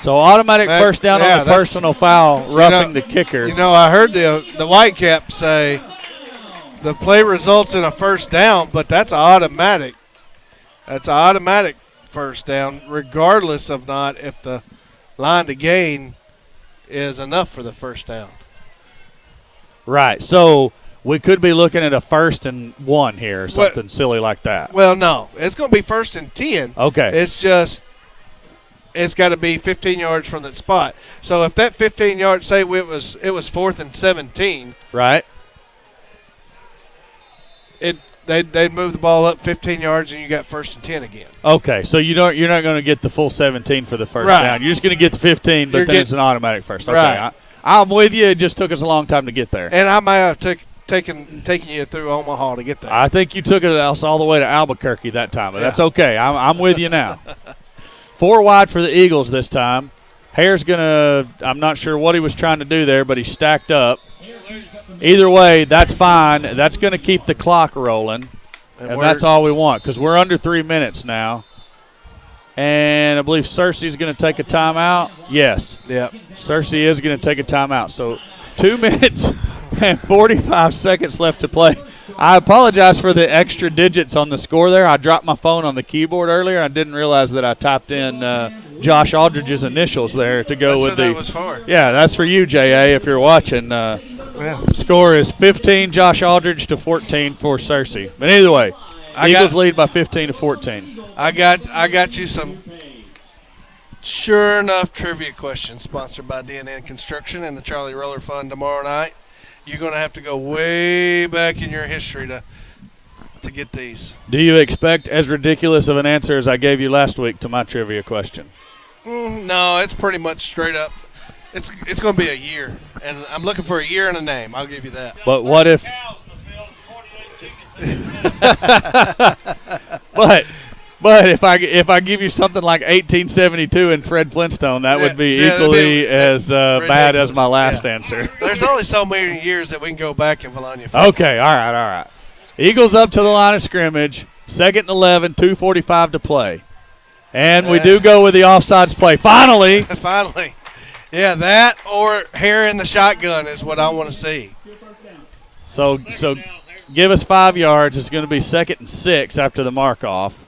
So automatic first down on the personal foul, roughing the kicker. You know, I heard the Whitecap say the play results in a first down, but that's automatic. That's an automatic first down, regardless of not if the line to gain is enough for the first down. Right. So we could be looking at a 1st and 1 here or something silly like that. Well, no. It's going to be 1st and 10. Okay. It's just it's got to be 15 yards from that spot. So if that 15 yards, say it was 4th and 17. Right. They'd move the ball up 15 yards and you got 1st and 10 again. Okay, so you're not going to get the full 17 for the first down. You're just going to get the 15, but then it's an automatic first. Okay, right. I'm with you. It just took us a long time to get there. And I might have taken you through Omaha to get there. I think you took us all the way to Albuquerque that time, but that's okay. I'm with you now. 4 wide for the Eagles this time. Hare's going to – I'm not sure what he was trying to do there, but he stacked up. Either way, that's fine. That's going to keep the clock rolling, and that's all we want because we're under 3 minutes now. And I believe Searcy's going to take a timeout. Yes. Yep. Searcy is going to take a timeout. So 2 minutes and 45 seconds left to play. I apologize for the extra digits on the score there. I dropped my phone on the keyboard earlier. I didn't realize that I typed in Josh Aldridge's initials there to go with the. That's what that was for. Yeah, that's for you, J.A., if you're watching. Score is 15 Josh Aldridge to 14 for Searcy. But either way, Eagles lead by 15 to 14. I got you some sure enough trivia questions sponsored by DNN Construction and the Charlie Roller Fund tomorrow night. You're going to have to go way back in your history to get these. Do you expect as ridiculous of an answer as I gave you last week to my trivia question? No, it's pretty much straight up. It's going to be a year, and I'm looking for a year and a name. I'll give you that. But what if? But But if I give you something like 1872 and Fred Flintstone, that would be equally as bad as my last answer. There's only so many years that we can go back in Bologna. Okay, all right. Eagles up to the line of scrimmage, 2nd and 11, 2:45 to play. And we do go with the offsides play. Finally. Finally. Yeah, that or Hare in the shotgun is what I want to see. So give us 5 yards. It's going to be 2nd and 6 after the mark off.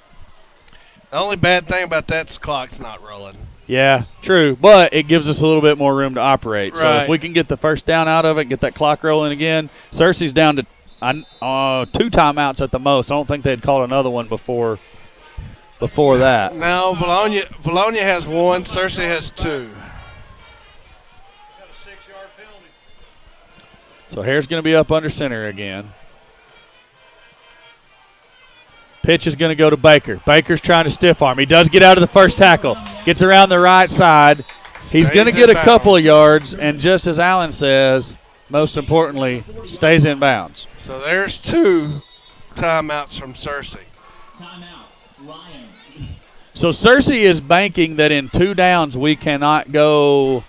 The only bad thing about that is the clock's not rolling. Yeah, true. But it gives us a little bit more room to operate. Right. So if we can get the first down out of it, get that clock rolling again. Searcy's down to 2 timeouts at the most. I don't think they'd called another one before that. No, Bologna has 1. Searcy has 2. So Hare's going to be up under center again. Pitch is going to go to Baker. Baker's trying to stiff arm. He does get out of the first tackle. Gets around the right side. He's going to get a couple of yards, and just as Allen says, most importantly, stays in bounds. So there's 2 timeouts from Searcy. Timeout, Lions. So Searcy is banking that in 2 downs we cannot go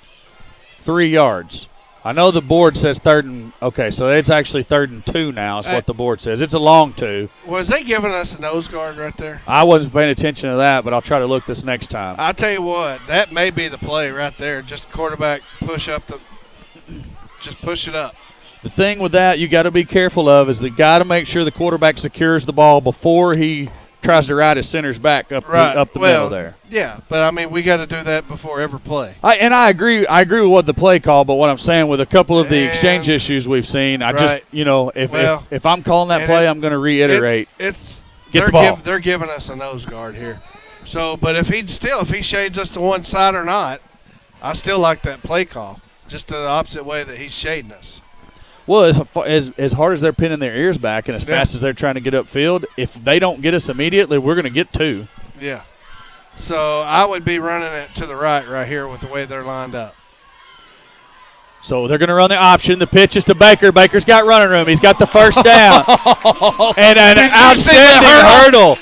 3 yards. I know the board says so it's actually 3rd and 2 now is what the board says. It's a long 2. Was they giving us a nose guard right there? I wasn't paying attention to that, but I'll try to look this next time. I'll tell you what, that may be the play right there. Just quarterback just push it up. The thing with that you got to be careful of is the got to make sure the quarterback secures the ball before he tries to ride his center's back up the middle there. Yeah, but I mean we got to do that before every play. I agree with what the play call, but what I'm saying with a couple of the exchange issues we've seen, if I'm calling that play, I'm going to reiterate. Get the ball. They're giving us a nose guard here. So, but if he shades us to one side or not, I still like that play call. Just the opposite way that he's shading us. Well, as hard as they're pinning their ears back and as fast as they're trying to get upfield, if they don't get us immediately, we're going to get 2. Yeah. So I would be running it to the right here with the way they're lined up. So they're going to run the option. The pitch is to Baker. Baker's got running room. He's got the first down. And an outstanding hurdle.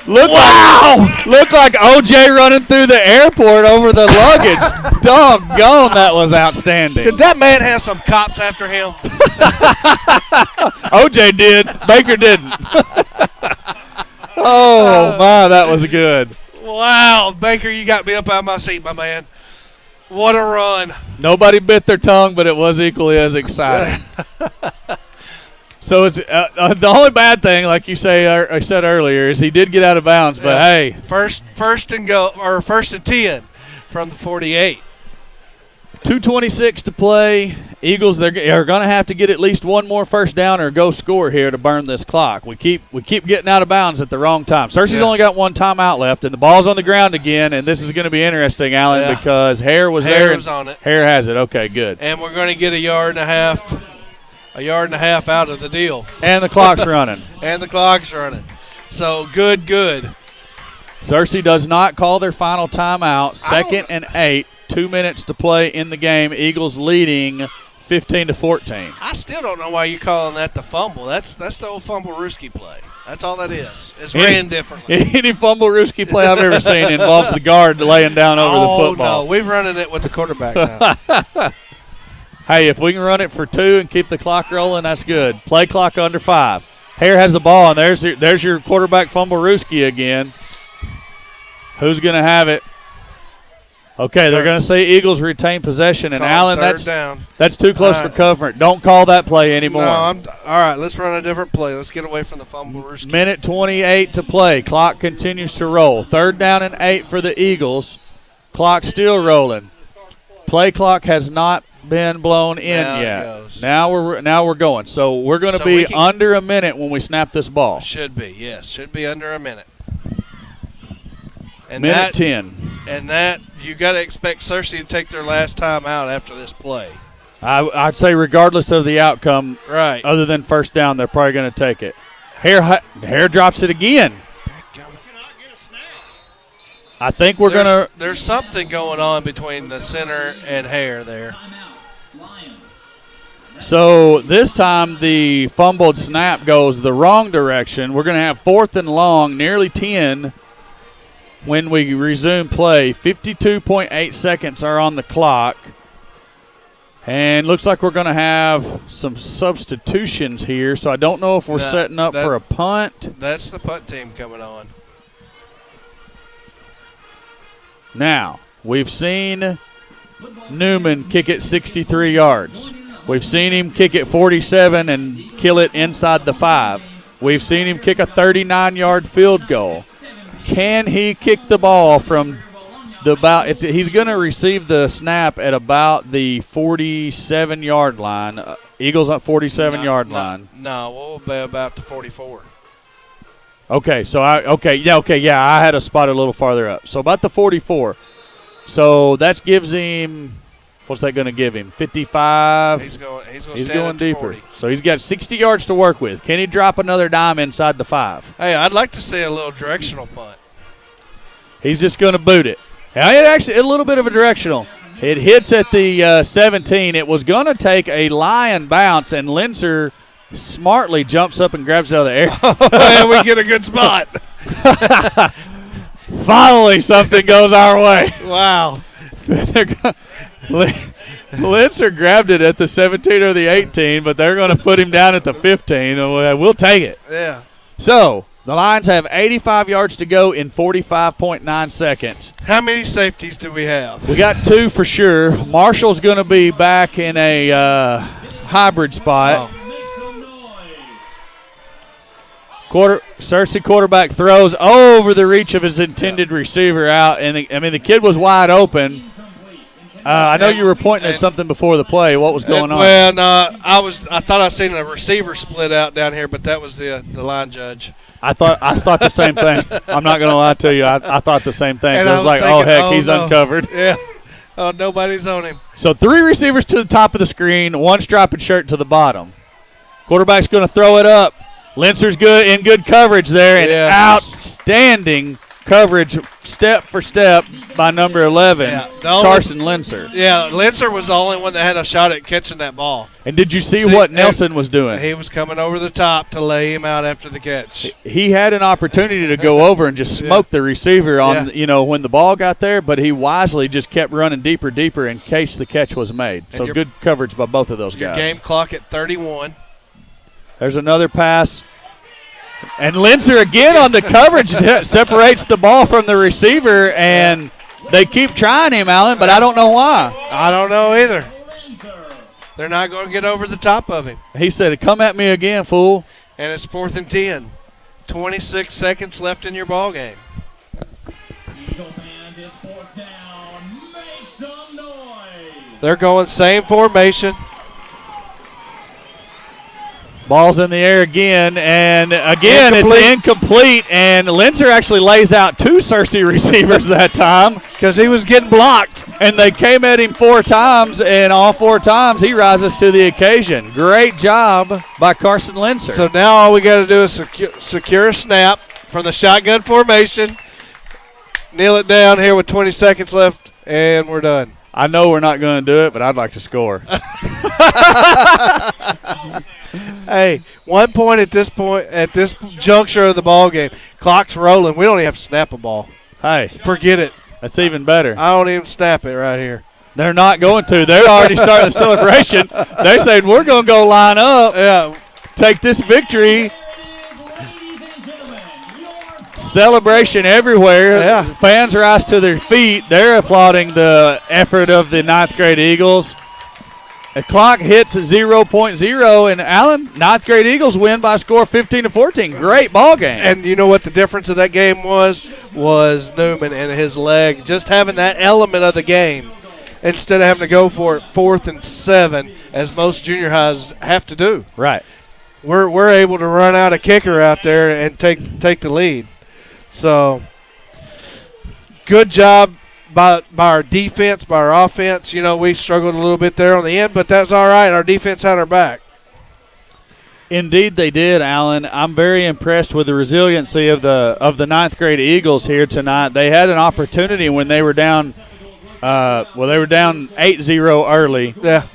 Looked like OJ running through the airport over the luggage. Doggone, that was outstanding. Did that man have some cops after him? OJ did. Baker didn't. My, that was good. Wow, Baker, you got me up out of my seat, my man. What a run. Nobody bit their tongue, but it was equally as exciting. So it's the only bad thing, like you I said earlier, is he did get out of bounds. But hey, first and 10 from the 48. 2:26 to play. Eagles, they're going to have to get at least one more first down or go score here to burn this clock. We keep getting out of bounds at the wrong time. Searcy's only got 1 timeout left, and the ball's on the ground again. And this is going to be interesting, Allen, because Hare was there. Was on it. Hare has it. Okay, good. And we're going to get a yard and a half out of the deal. And the clock's running. So good. Searcy does not call their final timeout. 2nd and 8. 2 minutes to play in the game. Eagles leading 15-14. I still don't know why you're calling that the fumble. That's the old fumble-rooski play. That's all that is. It's ran differently. Any fumble-rooski play I've ever seen involves the guard laying down over the football. Oh, no. We're running it with the quarterback now. Hey, if we can run it for 2 and keep the clock rolling, that's good. Play clock under 5. Hare has the ball, and there's your quarterback fumble-rooski again. Who's going to have it? Okay, they're going to say Eagles retain possession, and Allen, that's too close for comfort. Don't call that play anymore. No, all right, let's run a different play. Let's get away from the fumble-rooski. Minute 28 to play. Clock continues to roll. 3rd down and 8 for the Eagles. Clock still rolling. Play clock has not been blown in yet. Now we're going. So we're going to be under a minute when we snap this ball. Should be, yes. Should be under a minute. And minute 10. And that you got to expect Searcy to take their last time out after this play. I'd say regardless of the outcome, right? Other than first down, they're probably going to take it. Hare drops it again. I think we're going to. There's something going on between the center and Hare there. So this time the fumbled snap goes the wrong direction. We're going to have 4th and long, nearly 10, when we resume play. 52.8 seconds are on the clock. And looks like we're going to have some substitutions here, so I don't know if we're setting up for a punt. That's the punt team coming on. Now, we've seen Newman kick it 63 yards. We've seen him kick it 47 and kill it inside the 5. We've seen him kick a 39-yard field goal. Can he kick the ball from he's going to receive the snap at about the 47-yard line. Eagles at 47-yard line. No, we'll be about the 44. Okay, so I had a spot a little farther up. So about the 44. So that gives him, what's that going to give him? 55. He's going going deeper. 40. So he's got 60 yards to work with. Can he drop another dime inside the 5? Hey, I'd like to see a little directional punt. He's just going to boot it. Now, it actually a little bit of a directional. It hits at the 17. It was going to take a lion bounce, and Linzer smartly jumps up and grabs it out of the air. And we get a good spot. Finally, something goes our way. Wow. Linzer grabbed it at the 17 or the 18, but they're going to put him down at the 15. We'll take it. Yeah. So the Lions have 85 yards to go in 45.9 seconds. How many safeties do we have? We got 2 for sure. Marshall's going to be back in a hybrid spot. Searcy quarterback throws over the reach of his intended receiver out, and the kid was wide open. I know you were pointing at something before the play. What was going on? Well, no, I thought I seen a receiver split out down here, but that was the line judge. I thought the same thing. I'm not going to lie to you. I thought the same thing. And I was like, thinking, oh, heck, he's uncovered. Yeah. Oh, nobody's on him. So 3 receivers to the top of the screen, 1 striped shirt to the bottom. Quarterback's going to throw it up. Linzer's in good coverage there, and outstanding coverage step for step by number 11, Carson Linzer. Yeah, Linzer was the only one that had a shot at catching that ball. And did you see what Nelson was doing? He was coming over the top to lay him out after the catch. He had an opportunity to go over and just smoke the receiver on, when the ball got there, but he wisely just kept running deeper in case the catch was made. So good coverage by both of those guys. Your game clock at 31. There's another pass. And Linzer again on the coverage separates the ball from the receiver, and they keep trying him, Allen, but I don't know why. I don't know either. They're not going to get over the top of him. He said, come at me again, fool. And it's 4th and 10. 26 seconds left in your ball game. They're going same formation. Ball's in the air again, and again it's incomplete, and Linzer actually lays out 2 Searcy receivers that time. Because he was getting blocked. And they came at him 4 times, and all 4 times he rises to the occasion. Great job by Carson Linzer. So now all we got to do is secure a snap from the shotgun formation, kneel it down here with 20 seconds left, and we're done. I know we're not going to do it, but I'd like to score. Hey, 1 point at this juncture of the ball game. Clock's rolling. We don't even have to snap a ball. Hey, forget it. That's even better. I don't even snap it right here. They're not going to. They're already starting the celebration. They're saying we're going to go line up. Yeah, take this victory. Celebration everywhere. Yeah. Fans rise to their feet. They're applauding the effort of the 9th grade Eagles. The clock hits 0.0, and Allen, 9th grade Eagles win by a score of 15-14. Great ball game. And you know what the difference of that game was? Was Newman and his leg. Just having that element of the game instead of having to go for it 4th and 7, as most junior highs have to do. Right. We're able to run out a kicker out there and take the lead. So, good job by our defense, by our offense. You know, we struggled a little bit there on the end, but that's all right. Our defense had our back. Indeed they did, Allen. I'm very impressed with the resiliency of the 9th grade Eagles here tonight. They had an opportunity when they were down they were down 8-0 early. Yeah.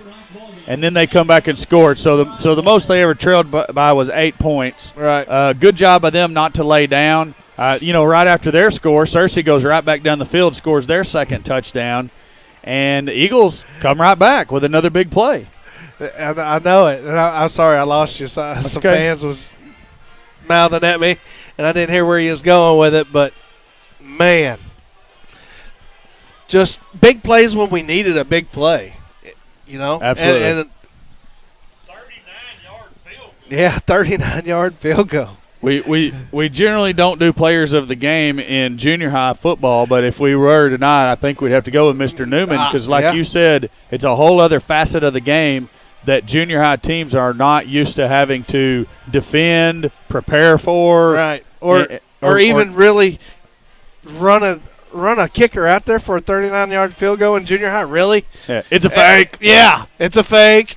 And then they come back and scored. So the most they ever trailed by was 8 points. Right. Good job by them not to lay down. Right after their score, Searcy goes right back down the field, scores their second touchdown, and the Eagles come right back with another big play. I know it. And I'm sorry I lost you. Some fans was mouthing at me, and I didn't hear where he was going with it. But, man, just big plays when we needed a big play, Absolutely. And 39-yard field goal. Yeah, 39-yard field goal. We generally don't do players of the game in junior high football, but if we were tonight, I think we'd have to go with Mr. Newman because, you said, it's a whole other facet of the game that junior high teams are not used to having to defend, prepare for. Right. Or even really run a kicker out there for a 39-yard field goal in junior high. Really? Yeah, it's a fake. Yeah, it's a fake.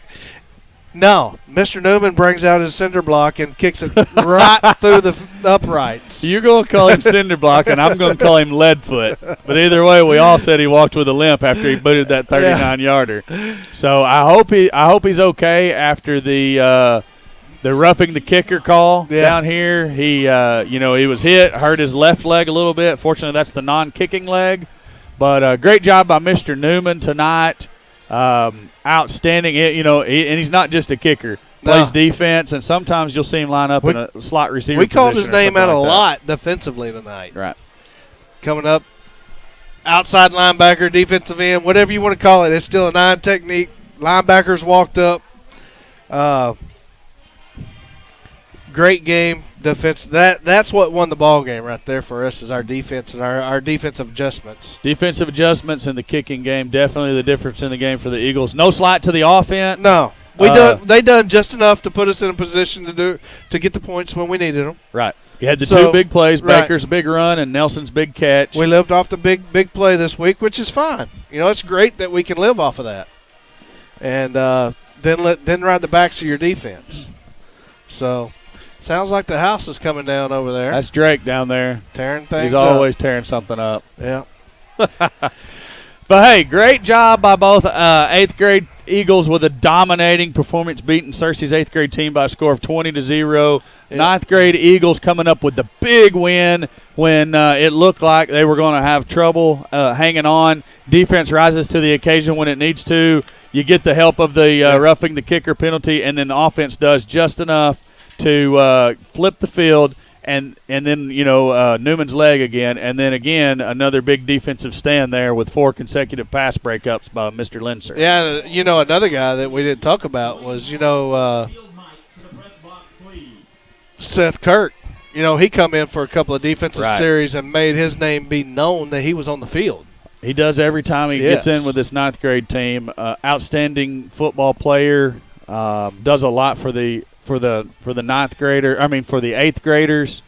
No, Mr. Newman brings out his cinder block and kicks it right through the uprights. You're going to call him cinder block, and I'm going to call him lead foot. But either way, we all said he walked with a limp after he booted that 39-yarder. So I hope he's okay after the roughing the kicker call down here. He he was hit, hurt his left leg a little bit. Fortunately, that's the non-kicking leg. But great job by Mr. Newman tonight. Outstanding, and he's not just a kicker. Plays defense, and sometimes you'll see him line up in a slot receiver. We called his name out a lot defensively tonight. Right. Coming up, outside linebacker, defensive end, whatever you want to call it. It's still a 9 technique. Linebackers walked up. Great game. Defense. That's what won the ball game right there for us is our defense and our defensive adjustments. Defensive adjustments in the kicking game, definitely the difference in the game for the Eagles. No slight to the offense. No. They done just enough to put us in a position to get the points when we needed them. Right. You had the two big plays, right. Baker's big run and Nelson's big catch. We lived off the big play this week, which is fine. It's great that we can live off of that. And then ride the backs of your defense. So sounds like the house is coming down over there. That's Drake down there. Tearing things He's up. always tearing something up. Yeah. But, hey, great job by both 8th grade Eagles with a dominating performance, beating Searcy's 8th grade team by a score of 20-0. Yep. 9th grade Eagles coming up with the big win when it looked like they were going to have trouble hanging on. Defense rises to the occasion when it needs to. You get the help of the roughing the kicker penalty, and then the offense does just enough to flip the field. And then, Newman's leg again. And then, again, another big defensive stand there with 4 consecutive pass breakups by Mr. Linser. Yeah, another guy that we didn't talk about was, Seth Kirk. He come in for a couple of defensive series and made his name be known that he was on the field. He does every time he gets in with this 9th grade team. Outstanding football player. Does a lot for the 9th grader. For the 8th graders.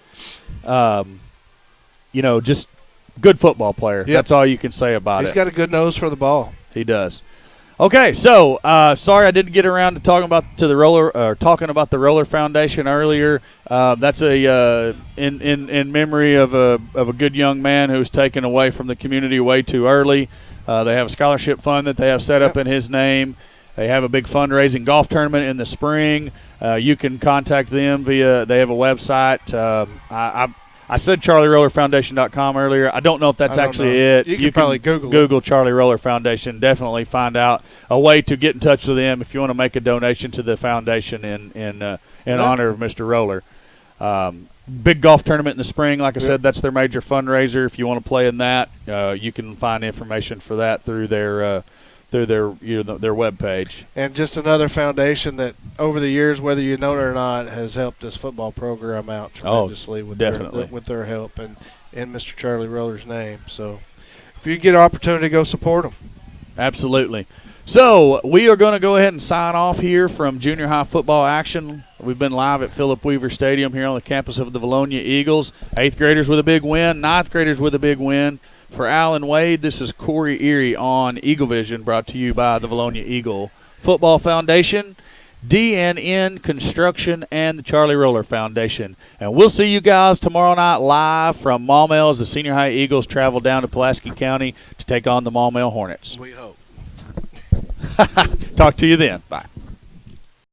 Just good football player. Yep. That's all you can say about it. He's got a good nose for the ball. He does. Okay, so sorry I didn't get around to talking about the Roller Foundation earlier. That's in memory of a good young man who was taken away from the community way too early. They have a scholarship fund that they have set up in his name. They have a big fundraising golf tournament in the spring. You can contact them they have a website. I said CharlieRollerFoundation.com earlier. I don't know if that's actually it. You can probably Google Charlie Roller Foundation. Definitely find out a way to get in touch with them if you want to make a donation to the foundation in honor of Mr. Roller. Big golf tournament in the spring. Like I said, that's their major fundraiser. If you want to play in that, you can find information for that through their webpage. And just another foundation that over the years, whether you know it or not, has helped this football program out tremendously with their help and in Mr. Charlie Roller's name. So if you get an opportunity, go support them. Absolutely. So we are going to go ahead and sign off here from junior high football action. We've been live at Philip Weaver Stadium here on the campus of the Valonia Eagles. 8th graders with a big win, 9th graders with a big win. For Alan Wade, this is Corey Erie on Eagle Vision, brought to you by the Valonia Eagle Football Foundation, DNN Construction, and the Charlie Roller Foundation. And we'll see you guys tomorrow night live from Maumelle as the senior high Eagles travel down to Pulaski County to take on the Maumelle Hornets. We hope. Talk to you then. Bye.